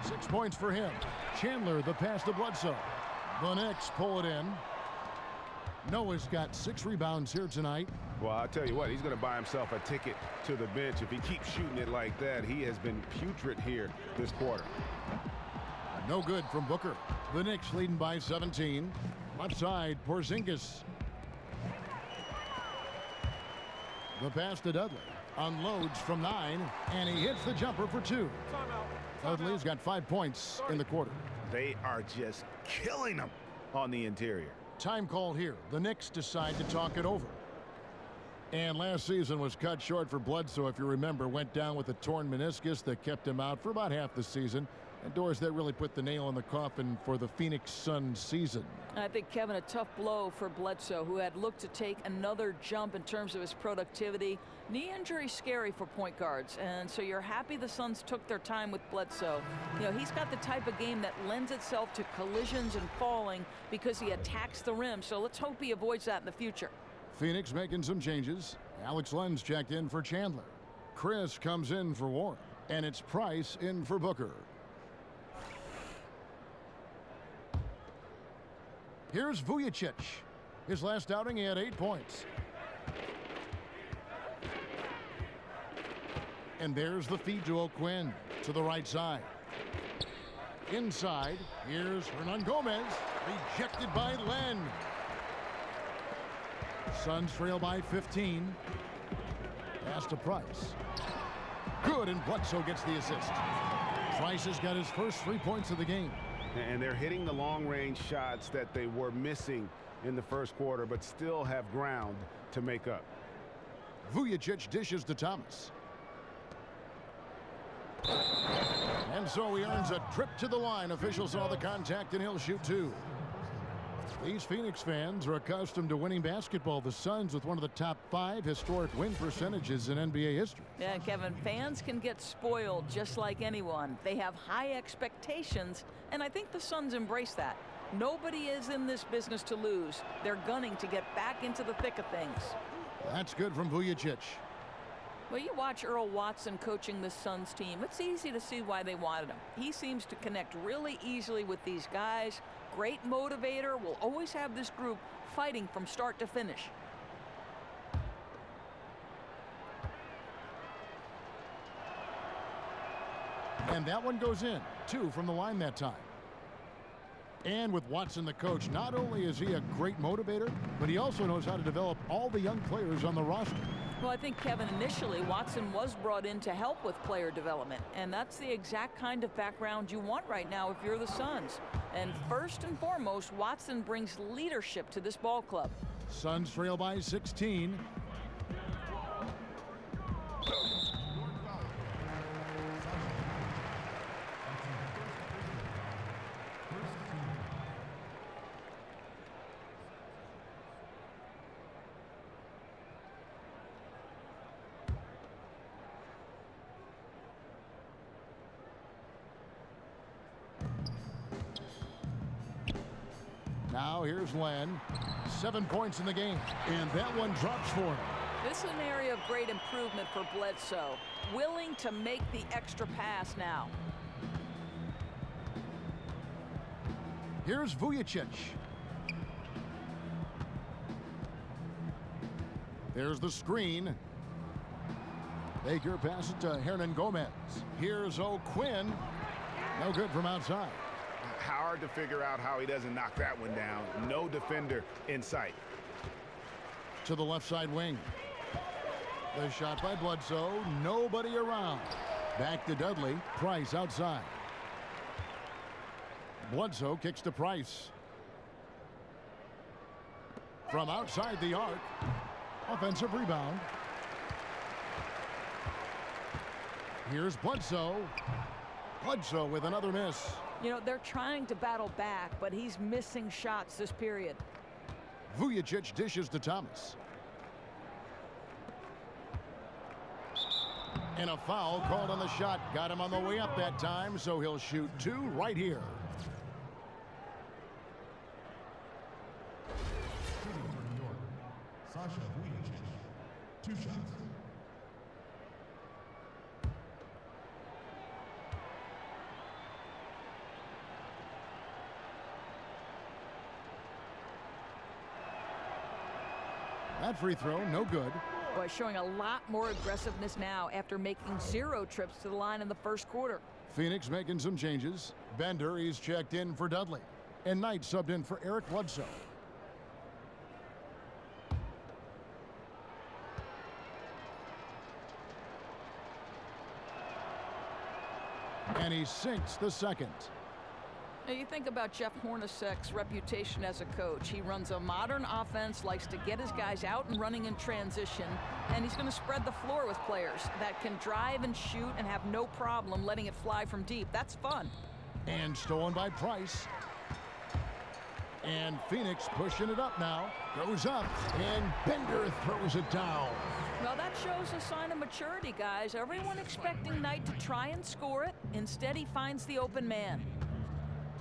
6 points for him. Chandler, the pass to Bledsoe. The Knicks pull it in. Noah's got 6 rebounds here tonight. Well, I'll tell you what, he's going to buy himself a ticket to the bench. If he keeps shooting it like that, he has been putrid here this quarter. No good from Booker. The Knicks leading by 17. Left side, Porzingis. The pass to Dudley. Unloads from 9, and he hits the jumper for 2. Dudley's got 5 points in the quarter. They are just killing them on the interior. Time call here. The Knicks decide to talk it over. And last season was cut short for Bledsoe, if you remember. Went down with a torn meniscus that kept him out for about half the season. And Doris, that really put the nail in the coffin for the Phoenix Suns season. I think, Kevin, a tough blow for Bledsoe, who had looked to take another jump in terms of his productivity. Knee injury scary for point guards, and so you're happy the Suns took their time with Bledsoe. You know, he's got the type of game that lends itself to collisions and falling because he attacks the rim, so let's hope he avoids that in the future. Phoenix making some changes. Alex Lenz checked in for Chandler. Chris comes in for Warren, and it's Price in for Booker. Here's Vujicic. His last outing, he had 8 points. And there's the feed to O'Quinn to the right side. Inside, here's Hernan Gomez, rejected by Len. Suns trail by 15. Pass to Price. Good, and Bledsoe gets the assist. Price has got his first 3 points of the game. And they're hitting the long-range shots that they were missing in the first quarter, but still have ground to make up. Vujacic dishes to Thomas. And so he earns a trip to the line. Officials saw the contact, and he'll shoot 2. These Phoenix fans are accustomed to winning basketball. The Suns with one of the top 5 historic win percentages in NBA history. Yeah, Kevin, fans can get spoiled just like anyone. They have high expectations, and I think the Suns embrace that. Nobody is in this business to lose. They're gunning to get back into the thick of things. That's good from Vujacic. Well, you watch Earl Watson coaching this Suns team. It's easy to see why they wanted him. He seems to connect really easily with these guys. Great motivator. Will always have this group fighting from start to finish. And that one goes in. 2 from the line that time. And with Watson the coach, not only is he a great motivator, but he also knows how to develop all the young players on the roster. Well, I think, Kevin, initially Watson was brought in to help with player development, and that's the exact kind of background you want right now if you're the Suns. And first and foremost, Watson brings leadership to this ball club. Suns trail by 16. Now here's Len. 7 points in the game, and that one drops for him. This is an area of great improvement for Bledsoe. Willing to make the extra pass now. Here's Vujacic. There's the screen. Baker passes it to Hernan Gomez. Here's O'Quinn. No good from outside. Hard to figure out how he doesn't knock that one down. No defender in sight. To the left side wing. The shot by Bledsoe. Nobody around. Back to Dudley. Price outside. Bledsoe kicks to Price. From outside the arc. Offensive rebound. Here's Bledsoe. Bledsoe with another miss. You know, they're trying to battle back, but he's missing shots this period. Vujacic dishes to Thomas. And a foul called on the shot. Got him on the way up that time, so he'll shoot 2 right here. Sasha Vujacic, 2 shots. That free throw, no good. Boy, showing a lot more aggressiveness now after making 0 trips to the line in the first quarter. Phoenix making some changes. Bender, he's checked in for Dudley. And Knight subbed in for Eric Bledsoe. And he sinks the second. Now you think about Jeff Hornacek's reputation as a coach. He runs a modern offense, likes to get his guys out and running in transition, and he's going to spread the floor with players that can drive and shoot and have no problem letting it fly from deep. That's fun. And stolen by Price. And Phoenix pushing it up now. Goes up, and Bender throws it down. Well, that shows a sign of maturity, guys. Everyone expecting Knight to try and score it. Instead, he finds the open man.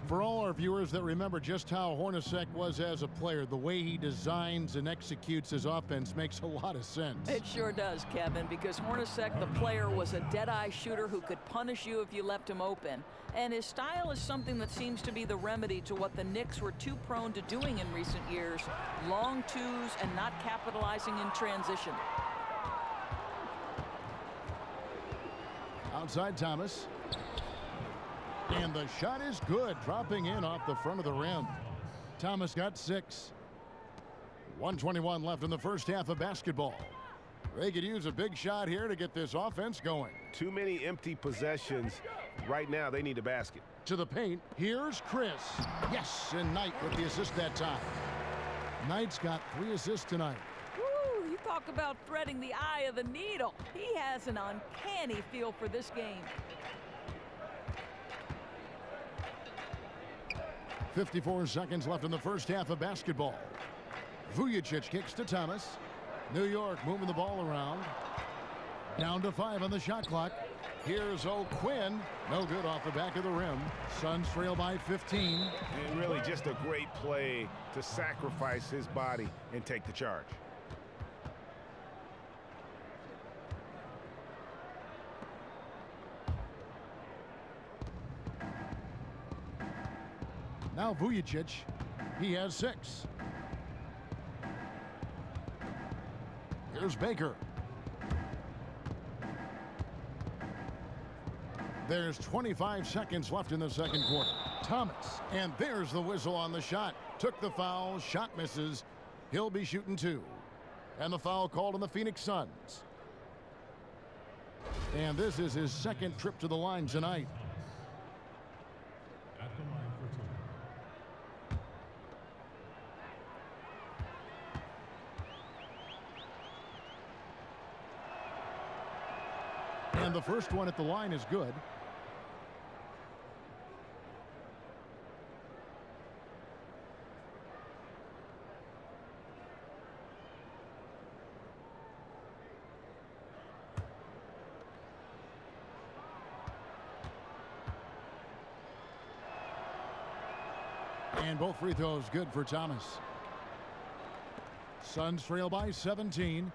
For all our viewers that remember just how Hornacek was as a player, the way he designs and executes his offense makes a lot of sense. It sure does, Kevin, because Hornacek, the player, was a dead-eye shooter who could punish you if you left him open. And his style is something that seems to be the remedy to what the Knicks were too prone to doing in recent years, long twos and not capitalizing in transition. Outside Thomas. And the shot is good, dropping in off the front of the rim. Thomas got 6. 1:21 left in the first half of basketball. They could use a big shot here to get this offense going. Too many empty possessions. Right now, they need a basket. To the paint, here's Chris. Yes, and Knight with the assist that time. Knight's got 3 assists tonight. Woo, you talk about threading the eye of the needle. He has an uncanny feel for this game. 54 seconds left in the first half of basketball. Vujicic kicks to Thomas. New York moving the ball around. Down to 5 on the shot clock. Here's O'Quinn. No good off the back of the rim. Suns trail by 15. And really just a great play to sacrifice his body and take the charge. Now Vujicic, he has 6. Here's Baker. There's 25 seconds left in the second quarter. Thomas, and there's the whistle on the shot. Took the foul, shot misses. He'll be shooting 2. And the foul called on the Phoenix Suns. And this is his second trip to the line tonight. And the first one at the line is good. And both free throws good for Thomas. Suns trail by 17.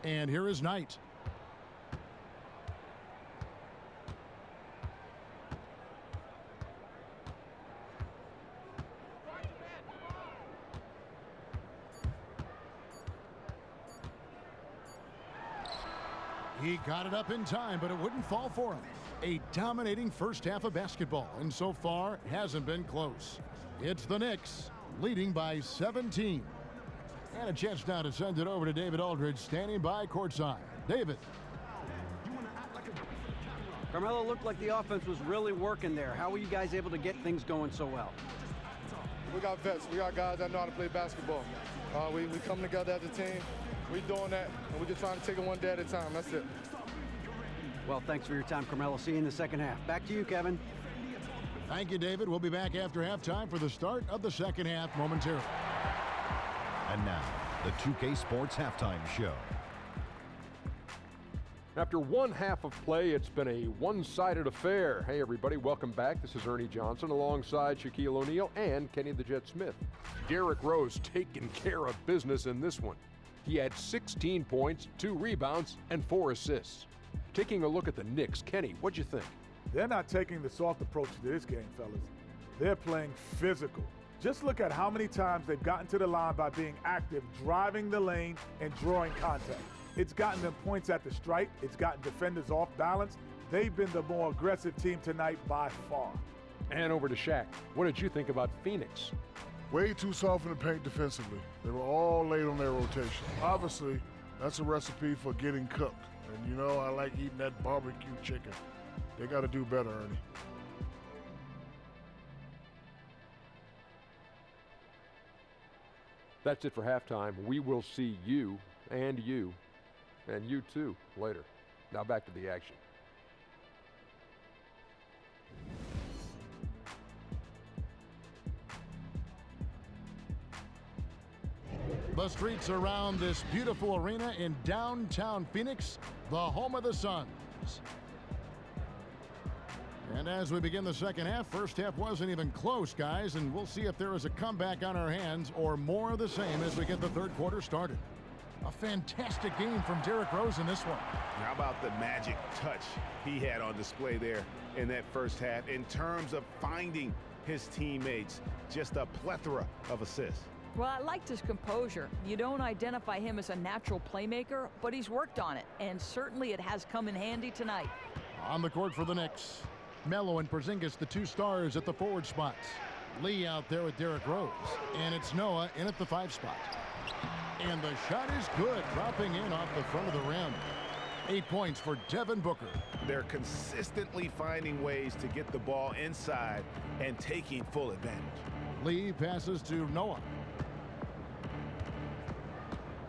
And here is Knight. He got it up in time, but it wouldn't fall for him. A dominating first half of basketball, and so far hasn't been close. It's the Knicks leading by 17. And a chance now to send it over to David Aldridge, standing by courtside. David. Carmelo, looked like the offense was really working there. How were you guys able to get things going so well? We got vets. We got guys that know how to play basketball. We come together as a team. We're doing that, and we're just trying to take it one day at a time. That's it. Well, thanks for your time, Carmelo. See you in the second half. Back to you, Kevin. Thank you, David. We'll be back after halftime for the start of the second half momentarily. And now, the 2K Sports Halftime Show. After one half of play, it's been a one-sided affair. Hey, everybody, welcome back. This is Ernie Johnson alongside Shaquille O'Neal and Kenny the Jet Smith. Derrick Rose taking care of business in this one. He had 16 points, 2 rebounds, and 4 assists. Taking a look at the Knicks, Kenny, what'd you think? They're not taking the soft approach to this game, fellas. They're playing physical. Just look at how many times they've gotten to the line by being active, driving the lane, and drawing contact. It's gotten them points at the stripe. It's gotten defenders off balance. They've been the more aggressive team tonight by far. And over to Shaq. What did you think about Phoenix? Way too soft in the paint defensively. They were all late on their rotation. Obviously, that's a recipe for getting cooked. And you know, I like eating that barbecue chicken. They got to do better, Ernie. That's it for halftime. We will see you and you too later. Now back to the action. The streets around this beautiful arena in downtown Phoenix, the home of the Suns. And as we begin the second half, first half wasn't even close, guys, and we'll see if there is a comeback on our hands or more of the same as we get the third quarter started. A fantastic game from Derrick Rose in this one. How about the magic touch he had on display there in that first half in terms of finding his teammates? Just a plethora of assists. Well, I liked his composure. You don't identify him as a natural playmaker, but he's worked on it, and certainly it has come in handy tonight. On the court for the Knicks, Melo and Porzingis, the two stars at the forward spots. Lee out there with Derrick Rose, and it's Noah in at the 5 spot. And the shot is good, dropping in off the front of the rim. 8 points for Devin Booker. They're consistently finding ways to get the ball inside and taking full advantage. Lee passes to Noah.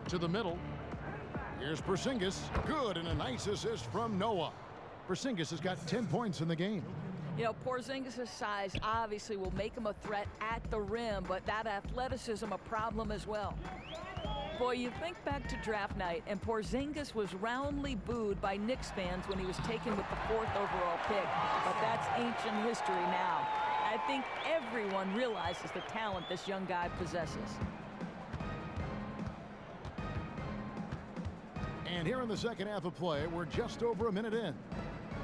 To the middle. Here's Porzingis. Good, and a nice assist from Noah. Porzingis has got 10 points in the game. You know, Porzingis' size obviously will make him a threat at the rim, but that athleticism a problem as well. Boy, you think back to draft night, and Porzingis was roundly booed by Knicks fans when he was taken with the 4th overall pick. But that's ancient history now. I think everyone realizes the talent this young guy possesses. And here in the second half of play, we're just over a minute in.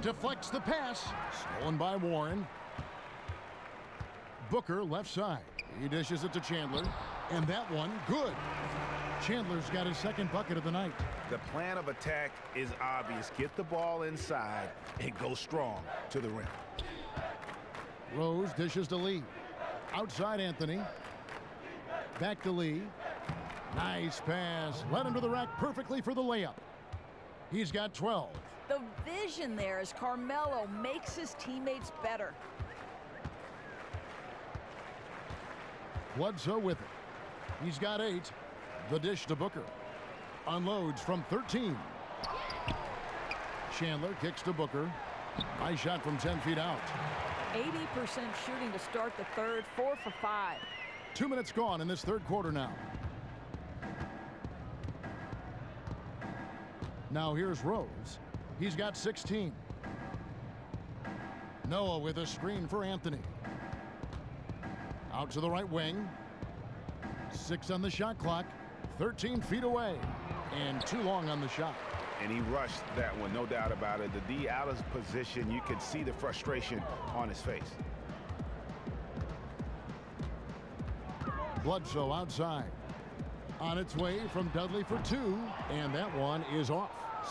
Deflects the pass. Stolen by Warren. Booker left side. He dishes it to Chandler. And that one, good. Chandler's got his second bucket of the night. The plan of attack is obvious. Get the ball inside and go strong to the rim. Rose dishes to Lee. Outside Anthony. Back to Lee. Nice pass. Led him to the rack perfectly for the layup. He's got 12. The vision there as Carmelo makes his teammates better. Bledsoe with it. He's got 8. The dish to Booker. Unloads from 13. Chandler kicks to Booker. Nice shot from 10 feet out. 80% shooting to start the third, 4 for 5. 2 minutes gone in this third quarter now. Now here's Rose. He's got 16. Noah with a screen for Anthony. Out to the right wing. 6 on the shot clock. 13 feet away. And too long on the shot. And he rushed that one, no doubt about it. The D out of position, you could see the frustration on his face. Bledsoe outside. On its way from Dudley for 2. And that one is off.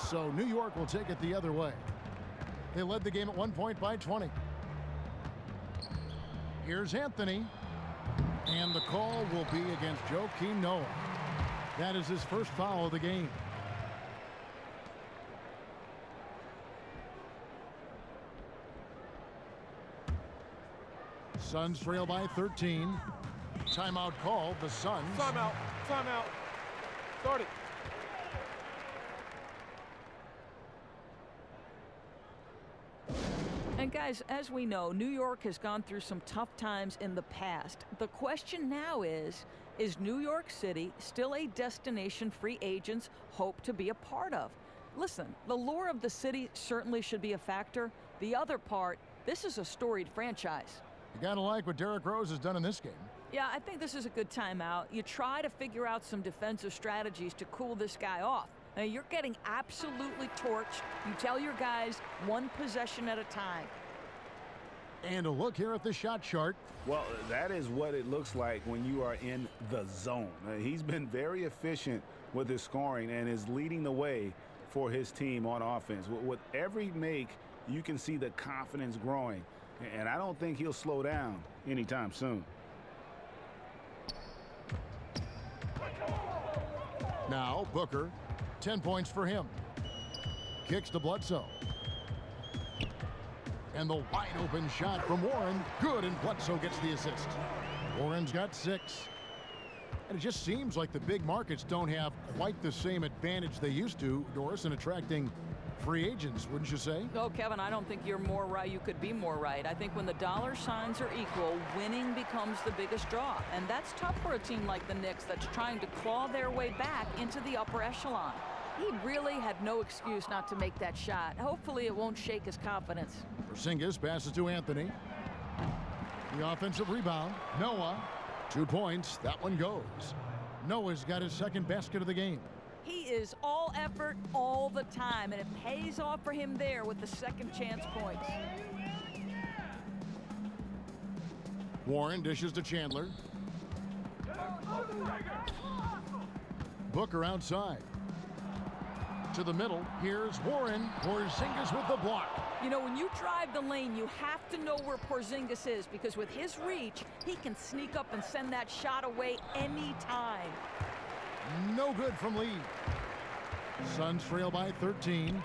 So New York will take it the other way. They led the game at 1 point by 20. Here's Anthony. And the call will be against Joakim Noah. That is his first foul of the game. Suns trail by 13. Timeout called. The Suns. Timeout. Timeout. Start it. And guys, as we know, New York has gone through some tough times in the past. The question now is New York City still a destination free agents hope to be a part of? Listen, the lure of the city certainly should be a factor. The other part, this is a storied franchise. You gotta like what Derrick Rose has done in this game. Yeah, I think this is a good timeout. You try to figure out some defensive strategies to cool this guy off. Now, you're getting absolutely torched. You tell your guys 1 possession at a time. And a look here at the shot chart. Well, that is what it looks like when you are in the zone. He's been very efficient with his scoring and is leading the way for his team on offense. With every make, you can see the confidence growing. And I don't think he'll slow down anytime soon. Now, Booker. 10 points for him. Kicks to Bledsoe. And the wide open shot from Warren. Good, and Bledsoe gets the assist. Warren's got 6. And it just seems like the big markets don't have quite the same advantage they used to, Doris, in attracting free agents, wouldn't you say? Oh, Kevin, I don't think you're more right. You could be more right. I think when the dollar signs are equal, winning becomes the biggest draw. And that's tough for a team like the Knicks that's trying to claw their way back into the upper echelon. He really had no excuse not to make that shot. Hopefully it won't shake his confidence. Porzingis passes to Anthony. The offensive rebound. Noah. 2 points. That one goes. Noah's got his second basket of the game. He is all effort all the time, and it pays off for him there with the second chance points. Warren dishes to Chandler. Booker outside. To the middle. Here's Warren. Porzingis with the block. You know, when you drive the lane, you have to know where Porzingis is, because with his reach, he can sneak up and send that shot away anytime. No good from Lee. Suns trail by 13.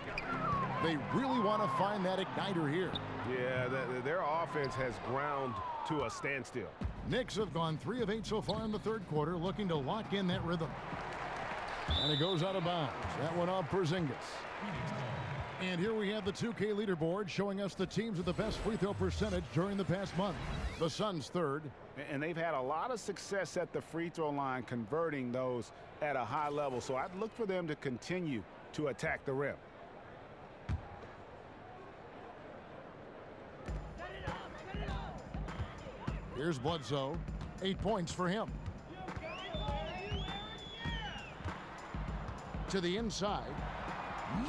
They really want to find that igniter here. Yeah, their offense has ground to a standstill. Knicks have gone 3 of 8 so far in the third quarter, looking to lock in that rhythm. And it goes out of bounds. That one off Porzingis. And here we have the 2K leaderboard showing us the teams with the best free throw percentage during the past month. The Suns third. And they've had a lot of success at the free throw line, converting those at a high level. So I'd look for them to continue to attack the rim. Here's Bledsoe. 8 points for him. To the inside.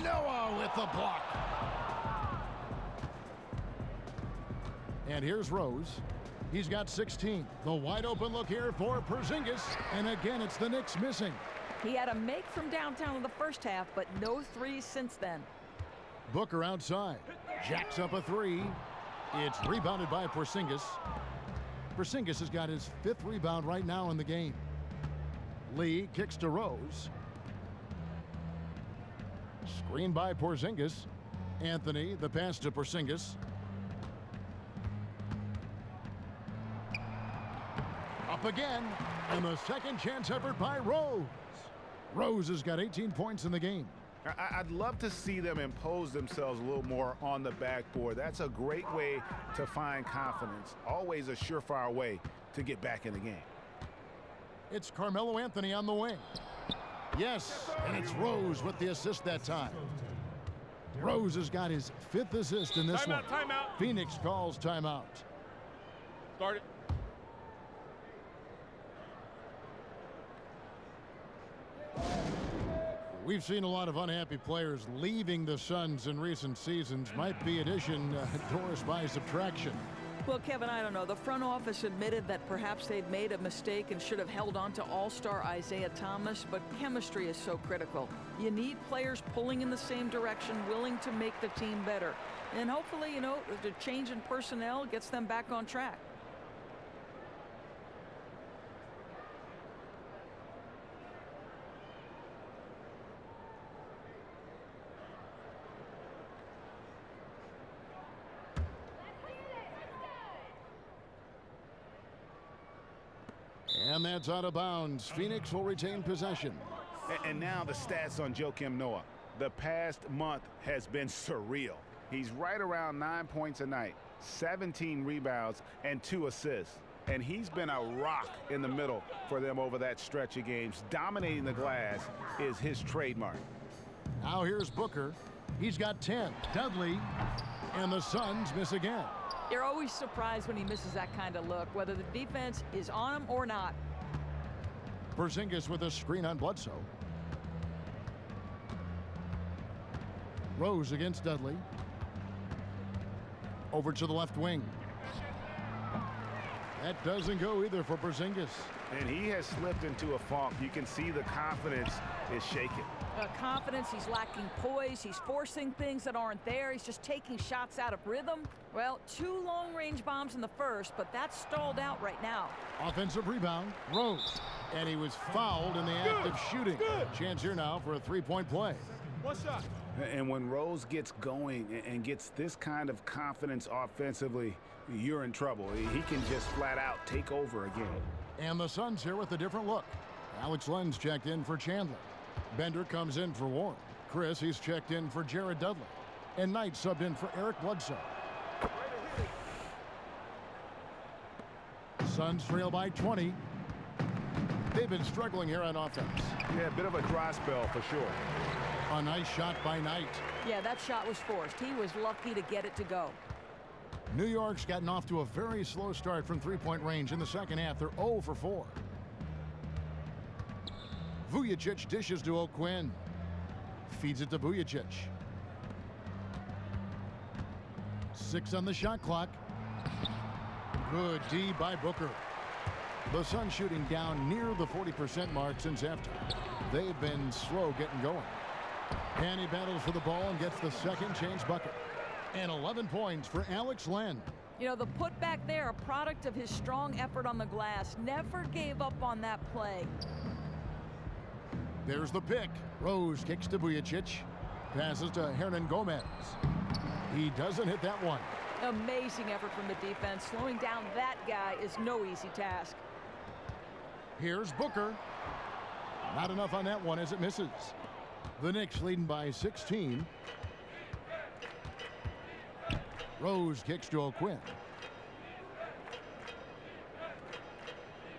Noah with the block. And here's Rose. He's got 16. The wide open look here for Porzingis. And again, it's the Knicks missing. He had a make from downtown in the first half, but no threes since then. Booker outside. Jacks up a 3. It's rebounded by Porzingis. Porzingis has got his 5th rebound right now in the game. Lee kicks to Rose. Screen by Porzingis. Anthony, the pass to Porzingis. Up again, and the second chance effort by Rose. Rose has got 18 points in the game. I'd love to see them impose themselves a little more on the backboard. That's a great way to find confidence. Always a surefire way to get back in the game. It's Carmelo Anthony on the wing. Yes, and it's Rose with the assist that time. Rose has got his 5th assist in this one. Timeout. Phoenix calls timeout. Start it. We've seen a lot of unhappy players leaving the Suns in recent seasons. Might be addition, Doris, by subtraction. Well, Kevin, I don't know. The front office admitted that perhaps they'd made a mistake and should have held on to all-star Isaiah Thomas, but chemistry is so critical. You need players pulling in the same direction, willing to make the team better. And hopefully, you know, the change in personnel gets them back on track. And that's out of bounds. Phoenix will retain possession. And now the stats on Joakim Noah. The past month has been surreal. He's right around 9 points a night, 17 rebounds, and 2 assists. And he's been a rock in the middle for them over that stretch of games. Dominating the glass is his trademark. Now here's Booker. He's got 10. Dudley. And the Suns miss again. You're always surprised when he misses that kind of look, whether the defense is on him or not. Porzingis with a screen on Bledsoe. Rose against Dudley. Over to the left wing. That doesn't go either for Porzingis. And he has slipped into a funk. You can see the confidence is shaken. Confidence, he's lacking poise, he's forcing things that aren't there, he's just taking shots out of rhythm. Well, 2 long-range bombs in the first, but that's stalled out right now. Offensive rebound, Rose. And he was fouled in the act of shooting. Chance here now for a 3-point play. One shot. And when Rose gets going and gets this kind of confidence offensively, you're in trouble. He can just flat out take over again. And the Suns here with a different look. Alex Len's checked in for Chandler. Bender comes in for Warren. Chris, he's checked in for Jared Dudley. And Knight subbed in for Eric Bledsoe. Suns trail by 20. They've been struggling here on offense. Yeah, a bit of a dry spell for sure. A nice shot by Knight. Yeah, that shot was forced. He was lucky to get it to go. New York's gotten off to a very slow start from three-point range in the second half. They're 0 for 4. Vujacic dishes to O'Quinn. Feeds it to Vujacic. 6 on the shot clock. Good D by Booker. The Suns shooting down near the 40% mark since halftime. They've been slow getting going. And he battles for the ball and gets the second chance bucket. And 11 points for Alex Len. You know, the putback there, a product of his strong effort on the glass. Never gave up on that play. There's the pick. Rose kicks to Vujacic. Passes to Hernan Gomez. He doesn't hit that one. Amazing effort from the defense. Slowing down that guy is no easy task. Here's Booker. Not enough on that one as it misses. The Knicks leading by 16. Rose kicks to O'Quinn.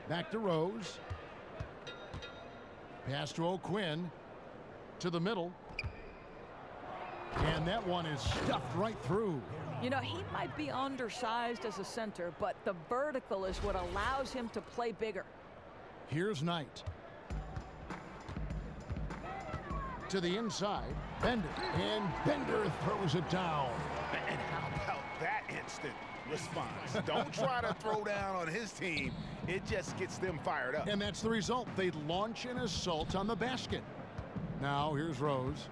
Back to Rose. Pass to O'Quinn. To the middle. And that one is stuffed right through. You know, he might be undersized as a center, but the vertical is what allows him to play bigger. Here's Knight. To the inside. Bender. And Bender throws it down. And how about that instant response? Don't try to throw down on his team. It just gets them fired up. And that's the result. They launch an assault on the basket. Now here's Rose.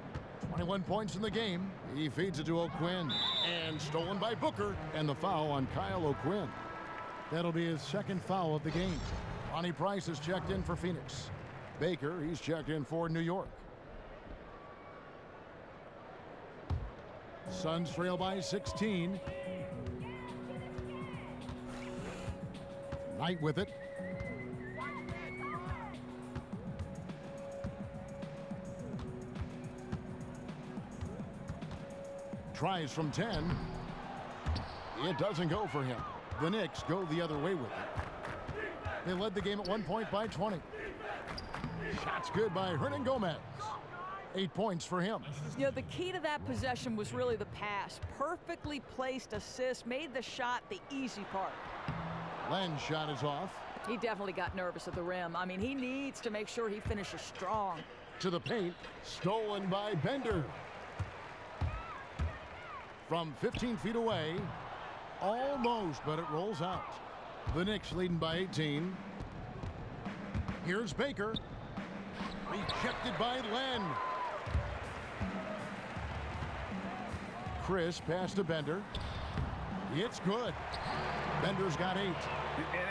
21 points in the game. He feeds it to O'Quinn. And stolen by Booker. And the foul on Kyle O'Quinn. That'll be his second foul of the game. Ronnie Price is checked in for Phoenix. Baker, he's checked in for New York. Suns trail by 16. Knight with it. Tries from 10. It doesn't go for him. The Knicks go the other way with it. They led the game at 1 point by 20. Shots good by Hernan Gomez. 8 points for him. You know, the key to that possession was really the pass. Perfectly placed assist, made the shot the easy part. Len's shot is off. He definitely got nervous at the rim. I mean, he needs to make sure he finishes strong. To the paint, stolen by Bender. From 15 feet away, almost, but it rolls out. The Knicks leading by 18. Here's Baker. Rejected by Len. Chris pass to Bender. It's good. Bender's got 8. And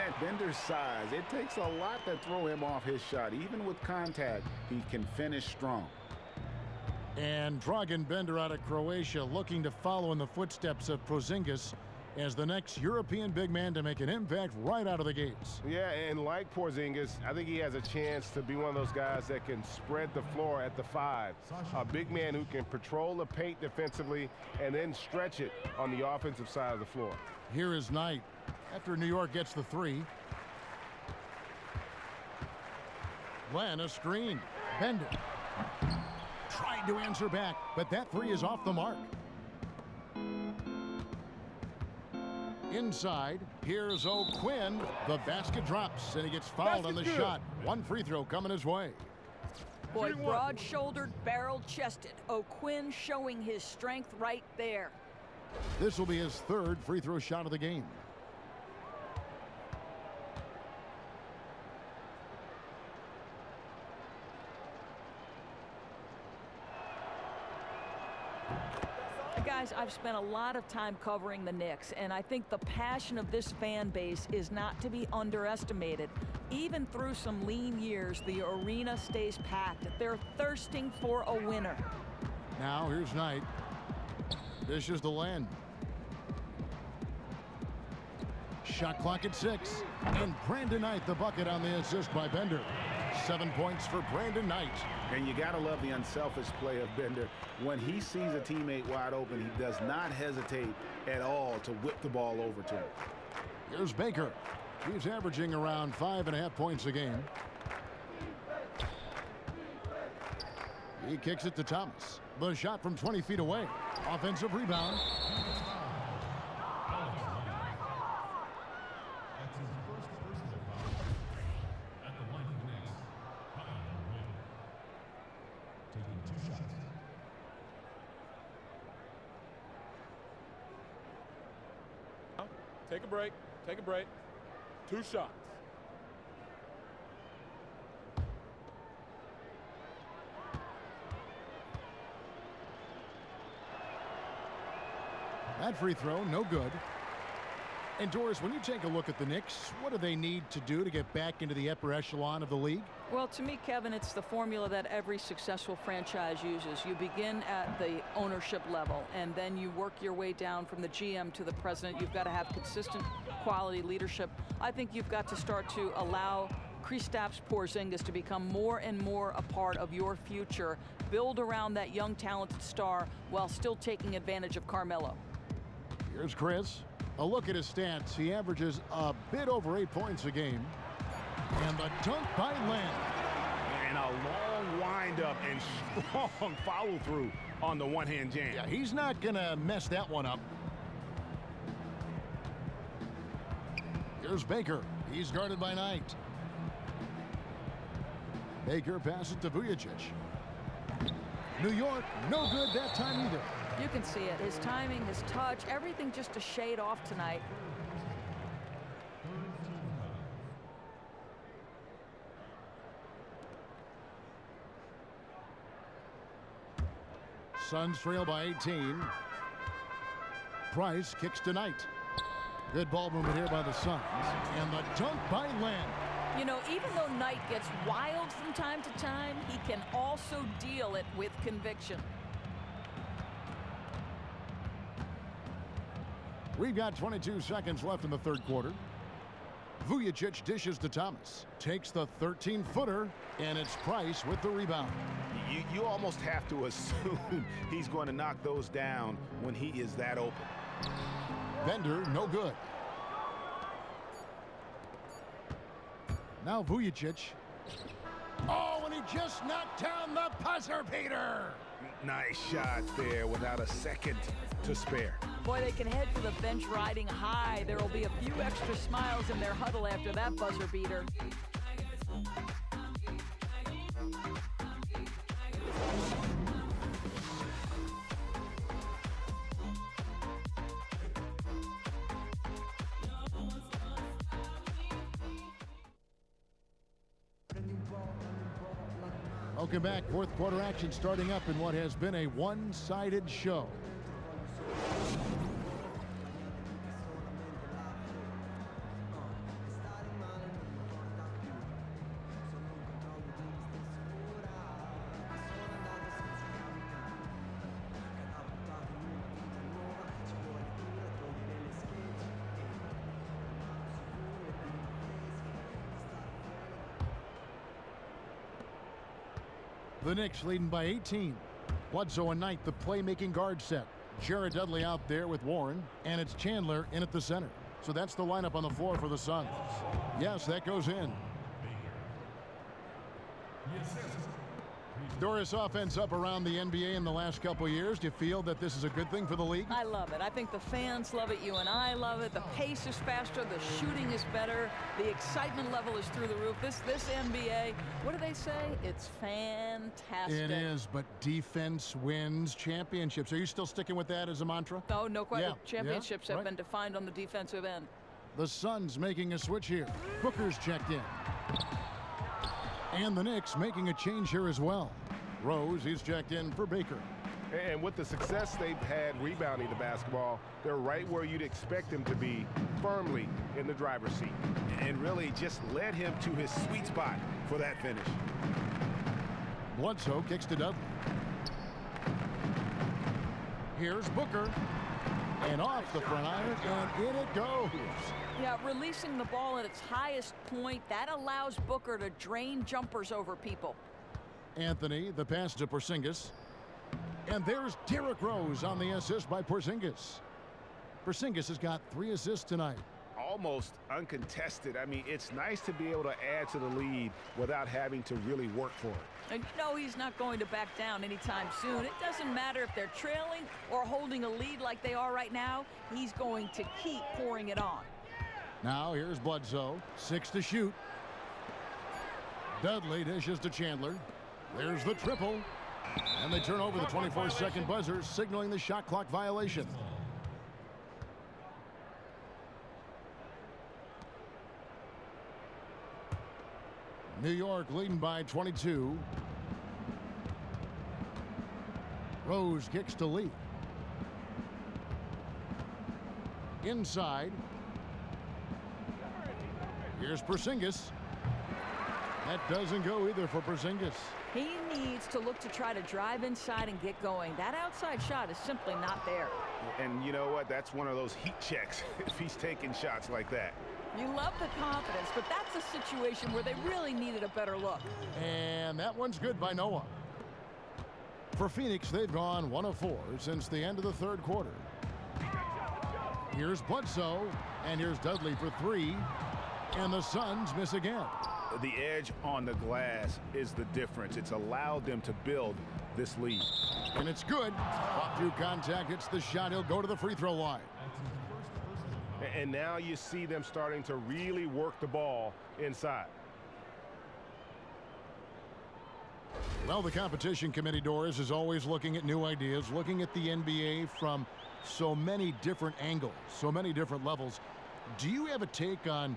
at Bender's size, it takes a lot to throw him off his shot. Even with contact, he can finish strong. And Dragan Bender out of Croatia looking to follow in the footsteps of Porzingis as the next European big man to make an impact right out of the gates. Yeah, and like Porzingis, I think he has a chance to be one of those guys that can spread the floor at the 5. A big man who can patrol the paint defensively and then stretch it on the offensive side of the floor. Here is Knight after New York gets the 3. Len, a screen. Bender tried to answer back, but that 3 is off the mark. Inside, here's O'Quinn. The basket drops, and he gets fouled on the shot. 1 free throw coming his way. Boy, broad-shouldered, barrel-chested. O'Quinn showing his strength right there. This will be his 3rd free throw shot of the game. Guys, I've spent a lot of time covering the Knicks, and I think the passion of this fan base is not to be underestimated. Even through some lean years, the arena stays packed. They're thirsting for a winner. Now here's Knight. Dishes to Len. Shot clock at 6. And Brandon Knight the bucket on the assist by Bender. 7 points for Brandon Knight. And you got to love the unselfish play of Bender. When he sees a teammate wide open, he does not hesitate at all to whip the ball over to him. Here's Baker. He's averaging around 5.5 points a game. He kicks it to Thomas. The shot from 20 feet away. Offensive rebound. Take a break. Take a break. 2 shots. That free throw, no good. And Doris, when you take a look at the Knicks, what do they need to do to get back into the upper echelon of the league? Well, to me, Kevin, it's the formula that every successful franchise uses. You begin at the ownership level, and then you work your way down from the GM to the president. You've got to have consistent quality leadership. I think you've got to start to allow Kristaps Porzingis to become more and more a part of your future. Build around that young, talented star while still taking advantage of Carmelo. Here's Chris. A look at his stats. He averages a bit over 8 points a game. And the dunk by Len. And a long windup and strong follow through on the one-hand jam. Yeah, he's not going to mess that one up. Here's Baker. He's guarded by Knight. Baker passes to Vujicic. New York, no good that time either. You can see it. His timing, his touch, everything just a shade off tonight. Suns trail by 18. Price kicks to Knight. Good ball movement here by the Suns. And the dunk by Len. You know, even though Knight gets wild from time to time, he can also deal it with conviction. We've got 22 seconds left in the third quarter. Vujicic dishes to Thomas. Takes the 13-footer, and it's Price with the rebound. You almost have to assume he's going to knock those down when he is that open. Bender, no good. Now Vujicic. Oh, and he just knocked down the buzzer beater. Nice shot there without a second to spare. Boy, they can head for the bench riding high. There will be a few extra smiles in their huddle after that buzzer beater. Welcome back. Fourth quarter action starting up in what has been a one-sided show. The Knicks leading by 18. Bledsoe and Knight, the playmaking guard set. Jared Dudley out there with Warren, and it's Chandler in at the center. So that's the lineup on the floor for the Suns. Yes, that goes in. Doris, offense up around the NBA in the last couple of years. Do you feel that this is a good thing for the league? I love it. I think the fans love it. You and I love it. The pace is faster. The shooting is better. The excitement level is through the roof. This NBA, what do they say? It's fantastic. It is, but defense wins championships. Are you still sticking with that as a mantra? Oh, no question. Yeah. Championships have right. been defined on the defensive end. The Suns making a switch here. Booker's checked in. And the Knicks making a change here as well. Rose, he's checked in for Baker. And with the success they've had rebounding the basketball, they're right where you'd expect them to be, firmly in the driver's seat. And really just led him to his sweet spot for that finish. Bledsoe kicks to Dudley. Here's Booker. And off the front iron, and in it goes. Yeah, releasing the ball at its highest point, that allows Booker to drain jumpers over people. Anthony, the pass to Porzingis. And there's Derrick Rose on the assist by Porzingis. Porzingis has got 3 assists tonight. almost uncontested. I mean, it's nice to be able to add to the lead without having to really work for it. And you know he's not going to back down anytime soon. It doesn't matter if they're trailing or holding a lead like they are right now. He's going to keep pouring it on. Now here's Bledsoe. 6 to shoot. Dudley dishes to Chandler. There's the triple. And they turn over the 24-second buzzer, signaling the shot clock violation. New York leading by 22. Rose kicks to Lee. Inside. Here's Porzingis. That doesn't go either for Porzingis. He needs to look to try to drive inside and get going. That outside shot is simply not there. And you know what? That's one of those heat checks if he's taking shots like that. You love the confidence, but that's a situation where they really needed a better look. And that one's good by Noah. For Phoenix, they've gone 1 of 4 since the end of the third quarter. Here's Bledsoe, and here's Dudley for 3. And the Suns miss again. The edge on the glass is the difference. It's allowed them to build this lead. And it's good. Fought through contact. It's the shot. He'll go to the free throw line. And now you see them starting to really work the ball inside. Well, the competition committee, Doris, is always looking at new ideas, looking at the NBA from so many different angles, so many different levels. Do you have a take on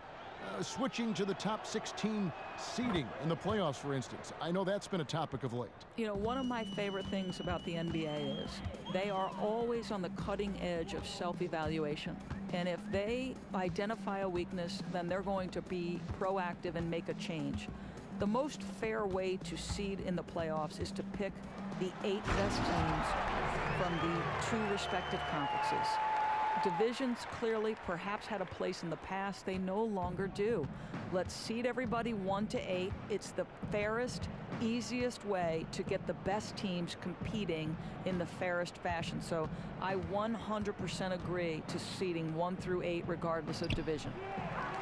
switching to the top 16 seeding in the playoffs, for instance? I know that's been a topic of late. You know, one of my favorite things about the NBA is they are always on the cutting edge of self-evaluation. And if they identify a weakness, then they're going to be proactive and make a change. The most fair way to seed in the playoffs is to pick the 8 best teams from the 2 respective conferences. Divisions clearly perhaps had a place in the past. They no longer do. Let's seed everybody 1 to 8. It's the fairest, easiest way to get the best teams competing in the fairest fashion. So I 100% agree to seeding 1 through 8 regardless of division.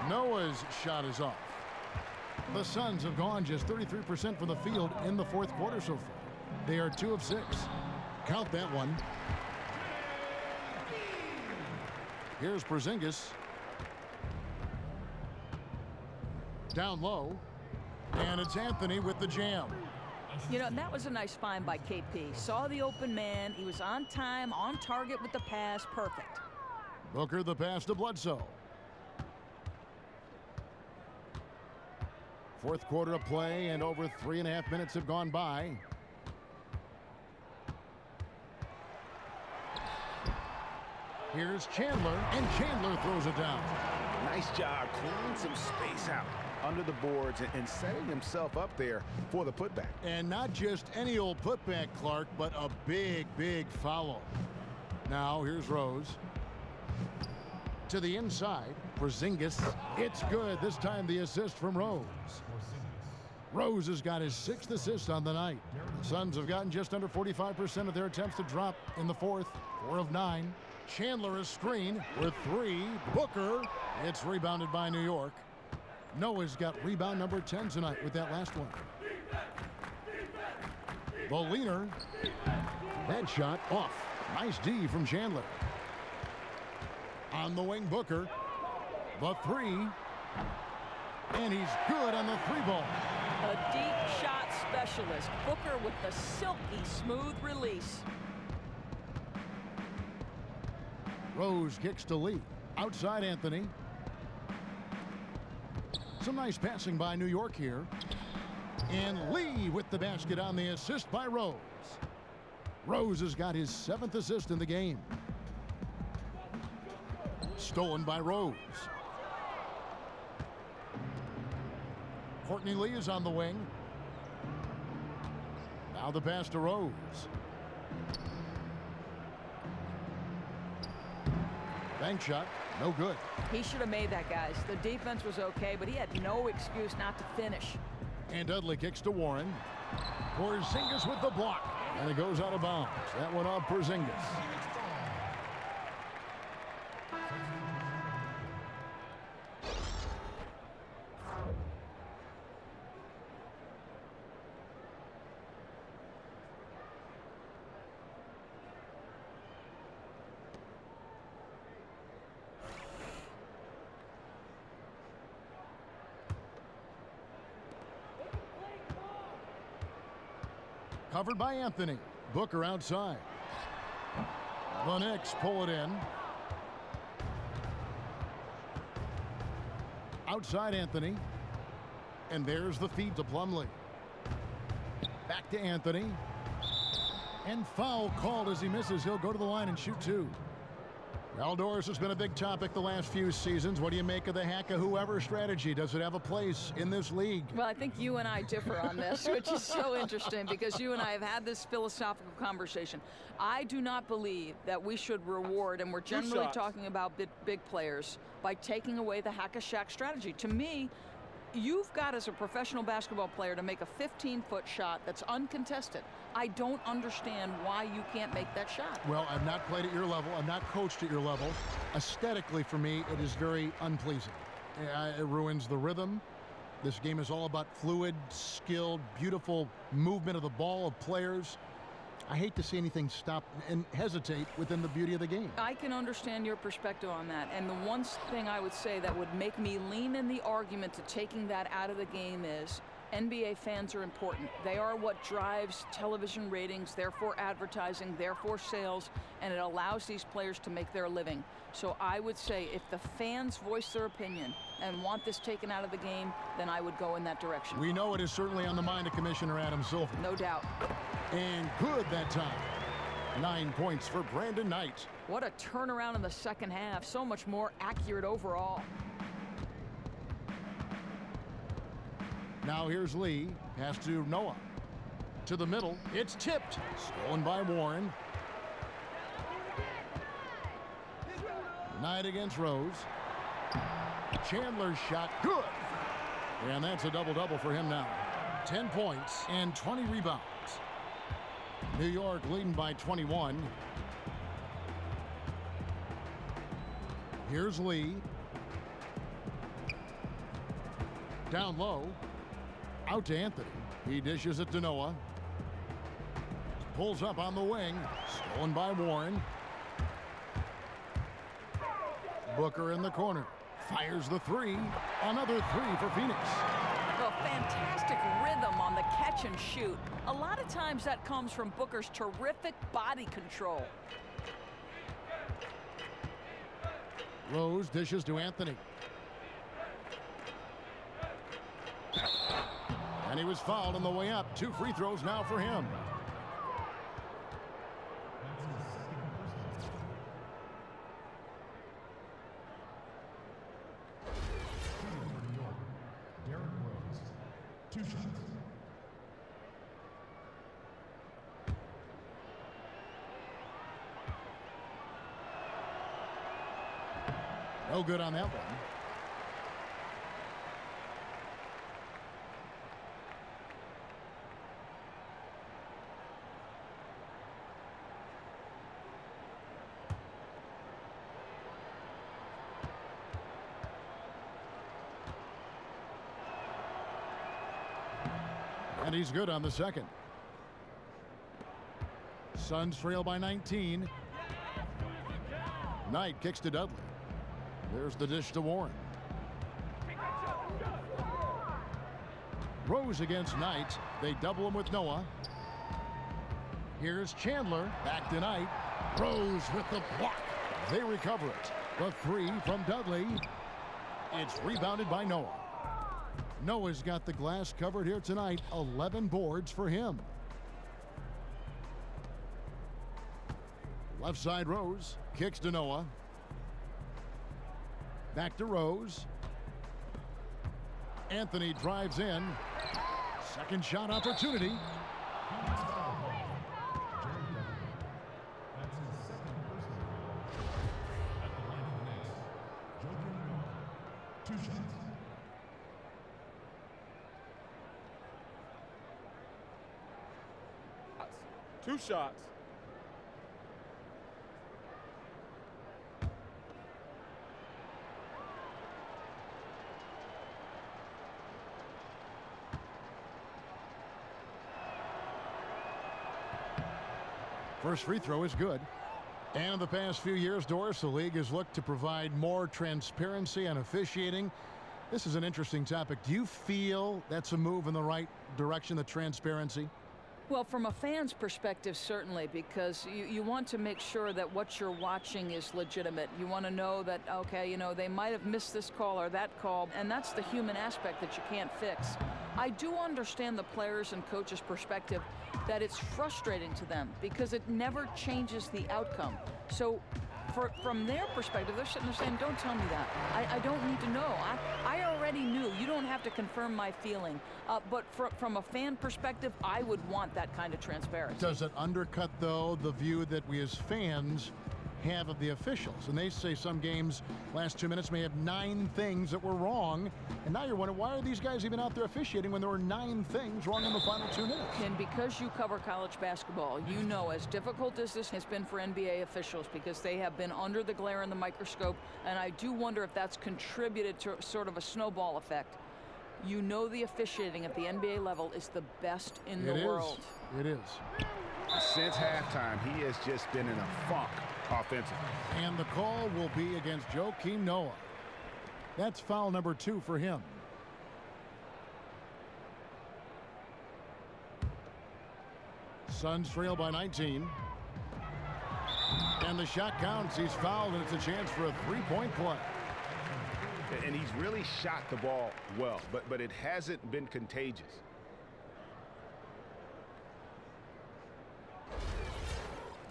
Noah's shot is off. The Suns have gone just 33% from the field in the fourth quarter so far. They are 2 of 6. Count that one. Here's Porzingis. Down low. And it's Anthony with the jam. You know, and that was a nice find by KP. Saw the open man. He was on time, on target with the pass. Perfect. Booker the pass to Bledsoe. Fourth quarter of play, and over 3.5 minutes have gone by. Here's Chandler, and Chandler throws it down. Nice job clearing some space out under the boards and setting himself up there for the putback. And not just any old putback, Clark, but a big, big follow. Now here's Rose. To the inside, Porzingis. It's good. This time the assist from Rose. Rose has got his 6th assist on the night. The Suns have gotten just under 45% of their attempts to drop in the fourth. 4 of 9. Chandler is screen with 3. Booker. It's rebounded by New York. Noah's got rebound number 10 tonight with that last one. The leaner. That shot off. Nice D from Chandler. On the wing, Booker. The 3. And he's good on the 3-ball. A deep shot specialist. Booker with the silky smooth release. Rose kicks to Lee. Outside Anthony. Some nice passing by New York here. And Lee with the basket on the assist by Rose. Rose has got his 7th assist in the game. Stolen by Rose. Courtney Lee is on the wing. Now the pass to Rose. Bank shot, no good. He should have made that, guys. The defense was okay, but he had no excuse not to finish. And Dudley kicks to Warren. Porzingis with the block. And it goes out of bounds. That one off Porzingis. Covered by Anthony. Booker outside. The Knicks pull it in. Outside Anthony. And there's the feed to Plumlee. Back to Anthony. And foul called as he misses. He'll go to the line and shoot 2. Doris has been a big topic the last few seasons. What do you make of the hack of whoever strategy? Does it have a place in this league? Well, I think you and I differ on this, which is so interesting because you and I have had this philosophical conversation. I do not believe that we should reward, and we're generally talking about big players, by taking away the hack-a-shack strategy. To me, you've got, as a professional basketball player, to make a 15-foot shot that's uncontested. I don't understand why you can't make that shot. Well, I've not played at your level. I'm not coached at your level. Aesthetically, for me, it is very unpleasing. It ruins the rhythm. This game is all about fluid, skilled, beautiful movement of the ball, of players. I hate to see anything stop and hesitate within the beauty of the game. I can understand your perspective on that. And the one thing I would say that would make me lean in the argument to taking that out of the game is NBA fans are important. They are what drives television ratings, therefore advertising, therefore sales, and it allows these players to make their living. So I would say if the fans voice their opinion and want this taken out of the game, then I would go in that direction. We know it is certainly on the mind of Commissioner Adam Silver. No doubt. And good that time. 9 points for Brandon Knight. What a turnaround in the second half. So much more accurate overall. Now here's Lee. Pass to Noah. To the middle. It's tipped. Stolen by Warren. Knight against Rose. Chandler's shot. Good. And that's a double-double for him now. 10 points and 20 rebounds. New York leading by 21. Here's Lee. Down low. Out to Anthony. He dishes it to Noah. Pulls up on the wing. Stolen by Warren. Booker in the corner. Fires the 3. Another 3 for Phoenix. A fantastic rhythm on the catch and shoot. A lot of times that comes from Booker's terrific body control. Rose dishes to Anthony. And he was fouled on the way up. 2 free throws now for him. No good on that one. And he's good on the second. Suns trail by 19. Knight kicks to Dudley. There's the dish to Warren. Rose against Knight. They double him with Noah. Here's Chandler. Back to Knight. Rose with the block. They recover it. The 3 from Dudley. It's rebounded by Noah. Noah's got the glass covered here tonight. 11 boards for him. Left side Rose. Kicks to Noah. Back to Rose. Anthony drives in. Second shot opportunity. Two shots. First free throw is good. And in the past few years, Doris, the league has looked to provide more transparency and officiating. This is an interesting topic. Do you feel that's a move in the right direction, the transparency? Well, from a fan's perspective, certainly, because you want to make sure that what you're watching is legitimate. You want to know that, okay, you know, they might have missed this call or that call, and that's the human aspect that you can't fix. I do understand the players' and coaches' perspective that it's frustrating to them because it never changes the outcome. So from their perspective, they're sitting there saying, don't tell me that. I don't need to know. I already knew. You don't have to confirm my feeling. But from a fan perspective, I would want that kind of transparency. Does it undercut, though, the view that we as fans have of the officials? And they say some games, last 2 minutes, may have 9 things that were wrong. And now you're wondering, why are these guys even out there officiating when there were 9 things wrong in the final 2 minutes? And because you cover college basketball, you know as difficult as this has been for NBA officials because they have been under the glare and the microscope, and I do wonder if that's contributed to sort of a snowball effect. You know the officiating at the NBA level is the best in the world. It is. Since halftime, he has just been in a funk offensively. And the call will be against Joakim Noah. That's foul number 2 for him. Suns trail by 19. And the shot counts. He's fouled, and it's a chance for a three-point play. And he's really shot the ball well, but it hasn't been contagious.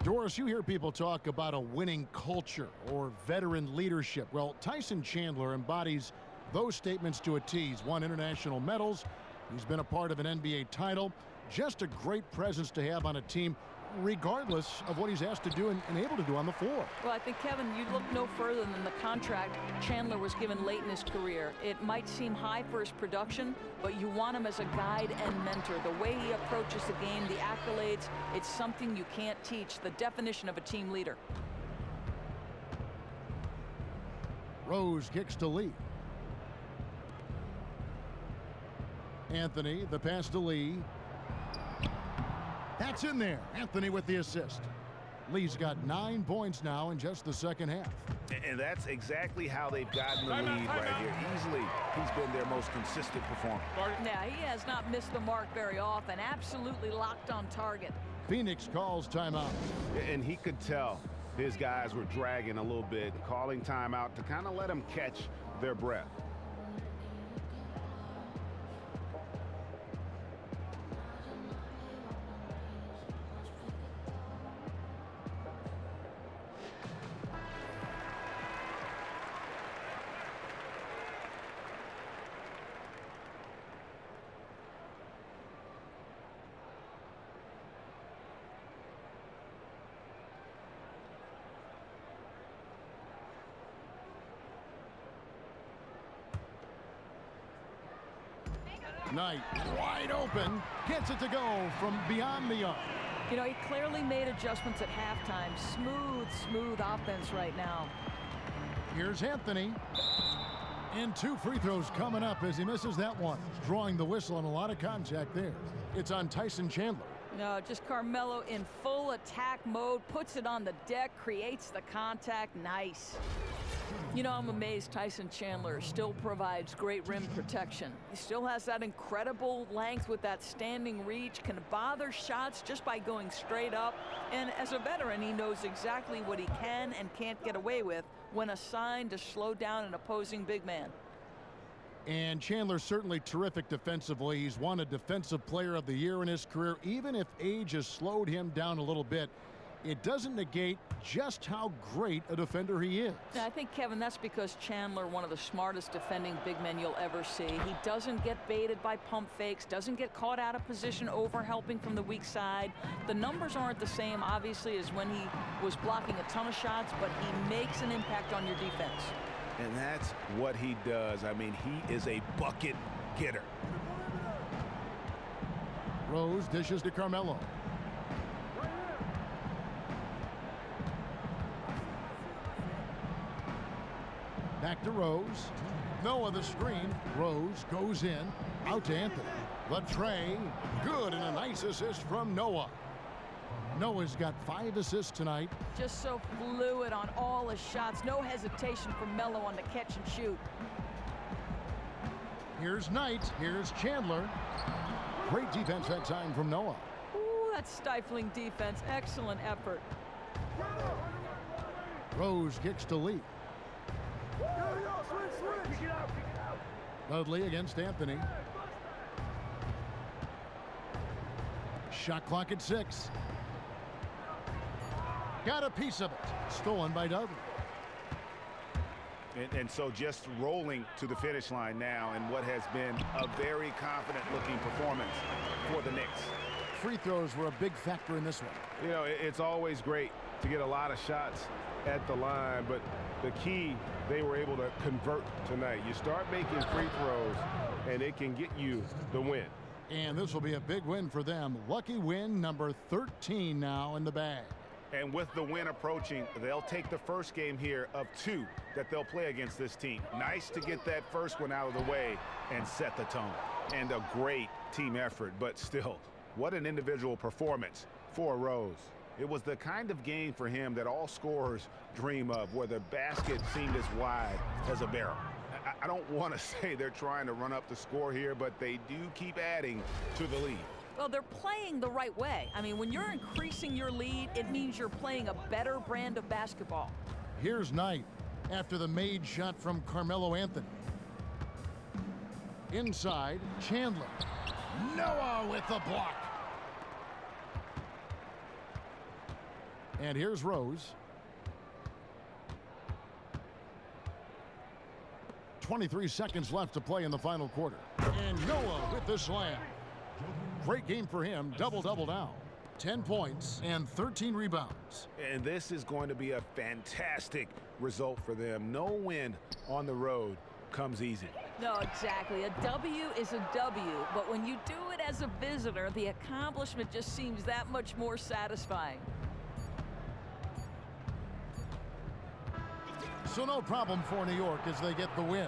Doris, you hear people talk about a winning culture or veteran leadership. Well, Tyson Chandler embodies those statements to a T. He's won international medals. He's been a part of an NBA title. Just a great presence to have on a team, regardless of what he's asked to do and able to do on the floor. Well, I think, Kevin, you look no further than the contract Chandler was given late in his career. It might seem high for his production, but you want him as a guide and mentor. The way he approaches the game, the accolades, it's something you can't teach. The definition of a team leader. Rose kicks to Lee. Anthony, the pass to Lee. That's in there. Anthony with the assist. Lee's got 9 points now in just the second half. And that's exactly how they've gotten the lead right here. Easily, he's been their most consistent performer. Now, he has not missed the mark very often. Absolutely locked on target. Phoenix calls timeout. And he could tell his guys were dragging a little bit, calling timeout to kind of let them catch their breath. Knight wide open, gets it to go from beyond the arc. You know, he clearly made adjustments at halftime. Smooth offense right now. Here's Anthony. And 2 free throws coming up as he misses that one. Drawing the whistle on a lot of contact there. It's on Tyson Chandler. No, just Carmelo in full attack mode, puts it on the deck, creates the contact. Nice. You know, I'm amazed Tyson Chandler still provides great rim protection. He still has that incredible length with that standing reach, can bother shots just by going straight up. And as a veteran, he knows exactly what he can and can't get away with when assigned to slow down an opposing big man. And Chandler's certainly terrific defensively. He's won a Defensive Player of the Year in his career. Even if age has slowed him down a little bit, it doesn't negate just how great a defender he is. Now, I think, Kevin, that's because Chandler, one of the smartest defending big men you'll ever see. He doesn't get baited by pump fakes, doesn't get caught out of position over helping from the weak side. The numbers aren't the same, obviously, as when he was blocking a ton of shots, but he makes an impact on your defense. And that's what he does. I mean, he is a bucket getter. Rose dishes to Carmelo. Back to Rose. Noah the screen. Rose goes in. Out to Anthony. The tray. Good, and a nice assist from Noah. Noah's got 5 assists tonight. Just so fluid on all his shots. No hesitation from Melo on the catch and shoot. Here's Knight. Here's Chandler. Great defense that time from Noah. Ooh, that's stifling defense. Excellent effort. Rose kicks to Lee. Dudley against Anthony. Shot clock at 6. Got a piece of it. Stolen by Dudley. And so just rolling to the finish line now in what has been a very confident-looking performance for the Knicks. Free throws were a big factor in this one. You know, it's always great to get a lot of shots at the line, but the key, they were able to convert tonight. You start making free throws, and it can get you the win. And this will be a big win for them. Lucky win number 13 now in the bag. And with the win approaching, they'll take the first game here of 2 that they'll play against this team. Nice to get that first one out of the way and set the tone. And a great team effort, but still, what an individual performance for Rose. It was the kind of game for him that all scorers dream of, where the basket seemed as wide as a barrel. I don't want to say they're trying to run up the score here, but they do keep adding to the lead. Well, they're playing the right way. I mean, when you're increasing your lead, it means you're playing a better brand of basketball. Here's Knight after the made shot from Carmelo Anthony. Inside, Chandler. Noah with the block. And here's Rose. 23 seconds left to play in the final quarter. And Noah with the slam. Great game for him. Double-double now. 10 points and 13 rebounds. And this is going to be a fantastic result for them. No win on the road comes easy. No, exactly. A W is a W, but when you do it as a visitor, the accomplishment just seems that much more satisfying. So no problem for New York as they get the win.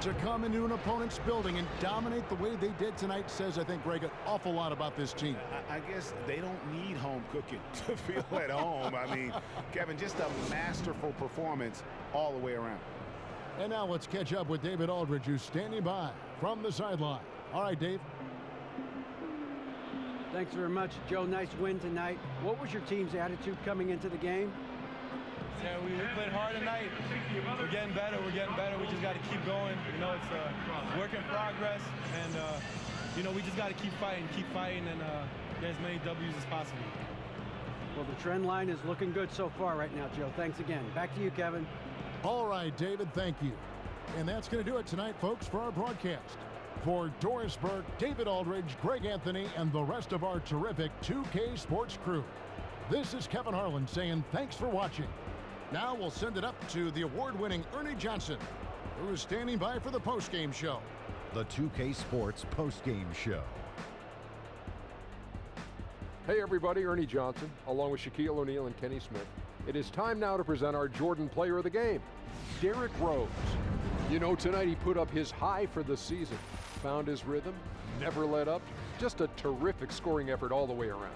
To come into an opponent's building and dominate the way they did tonight says, I think, Greg, an awful lot about this team. I guess they don't need home cooking to feel at home. I mean, Kevin, just a masterful performance all the way around. And now let's catch up with David Aldridge, who's standing by from the sideline. All right, Dave. Thanks very much, Joe. Nice win tonight. What was your team's attitude coming into the game? Yeah, we played hard tonight. We're getting better. We just got to keep going. You know, it's a work in progress, and you know, we just got to keep fighting, and get as many W's as possible. Well, the trend line is looking good so far right now, Joe. Thanks again. Back to you, Kevin. All right, David, thank you. And that's going to do it tonight, folks, for our broadcast. For Doris Burke, David Aldridge, Greg Anthony, and the rest of our terrific 2K Sports crew, this is Kevin Harlan saying thanks for watching. Now we'll send it up to the award-winning Ernie Johnson, who is standing by for the post-game show. The 2K Sports post-game show. Hey everybody, Ernie Johnson, along with Shaquille O'Neal and Kenny Smith. It is time now to present our Jordan Player of the Game, Derrick Rose. You know, tonight he put up his high for the season, found his rhythm, never let up, just a terrific scoring effort all the way around.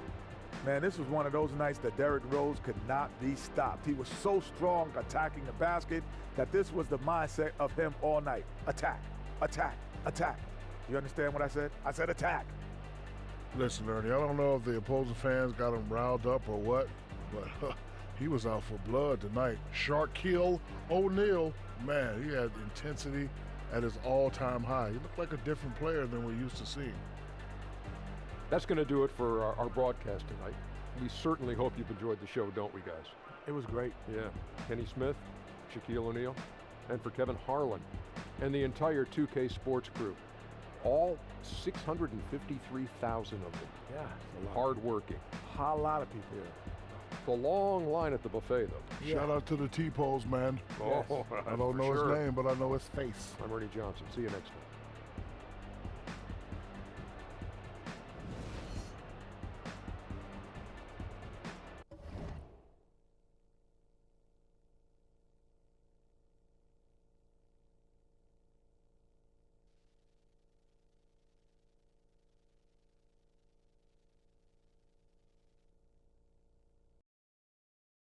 Man, this was one of those nights that Derrick Rose could not be stopped. He was so strong attacking the basket that this was the mindset of him all night. Attack, attack, attack. You understand what I said? I said attack. Listen, Ernie, I don't know if the opposing fans got him riled up or what, but he was out for blood tonight. Shaquille O'Neal, man, he had intensity at his all-time high. He looked like a different player than we're used to seeing. That's going to do it for our broadcast tonight. We certainly hope you've enjoyed the show, don't we, guys? It was great. Yeah. Kenny Smith, Shaquille O'Neal, and for Kevin Harlan, and the entire 2K Sports crew. All 653,000 of them. Yeah, it's a lot. Hard-working. A lot of people. Yeah. It's a long line at the buffet, though. Yeah. Shout out to the T-Pose, man. Oh, I don't know his name, but I know his face. I'm Ernie Johnson. See you next time.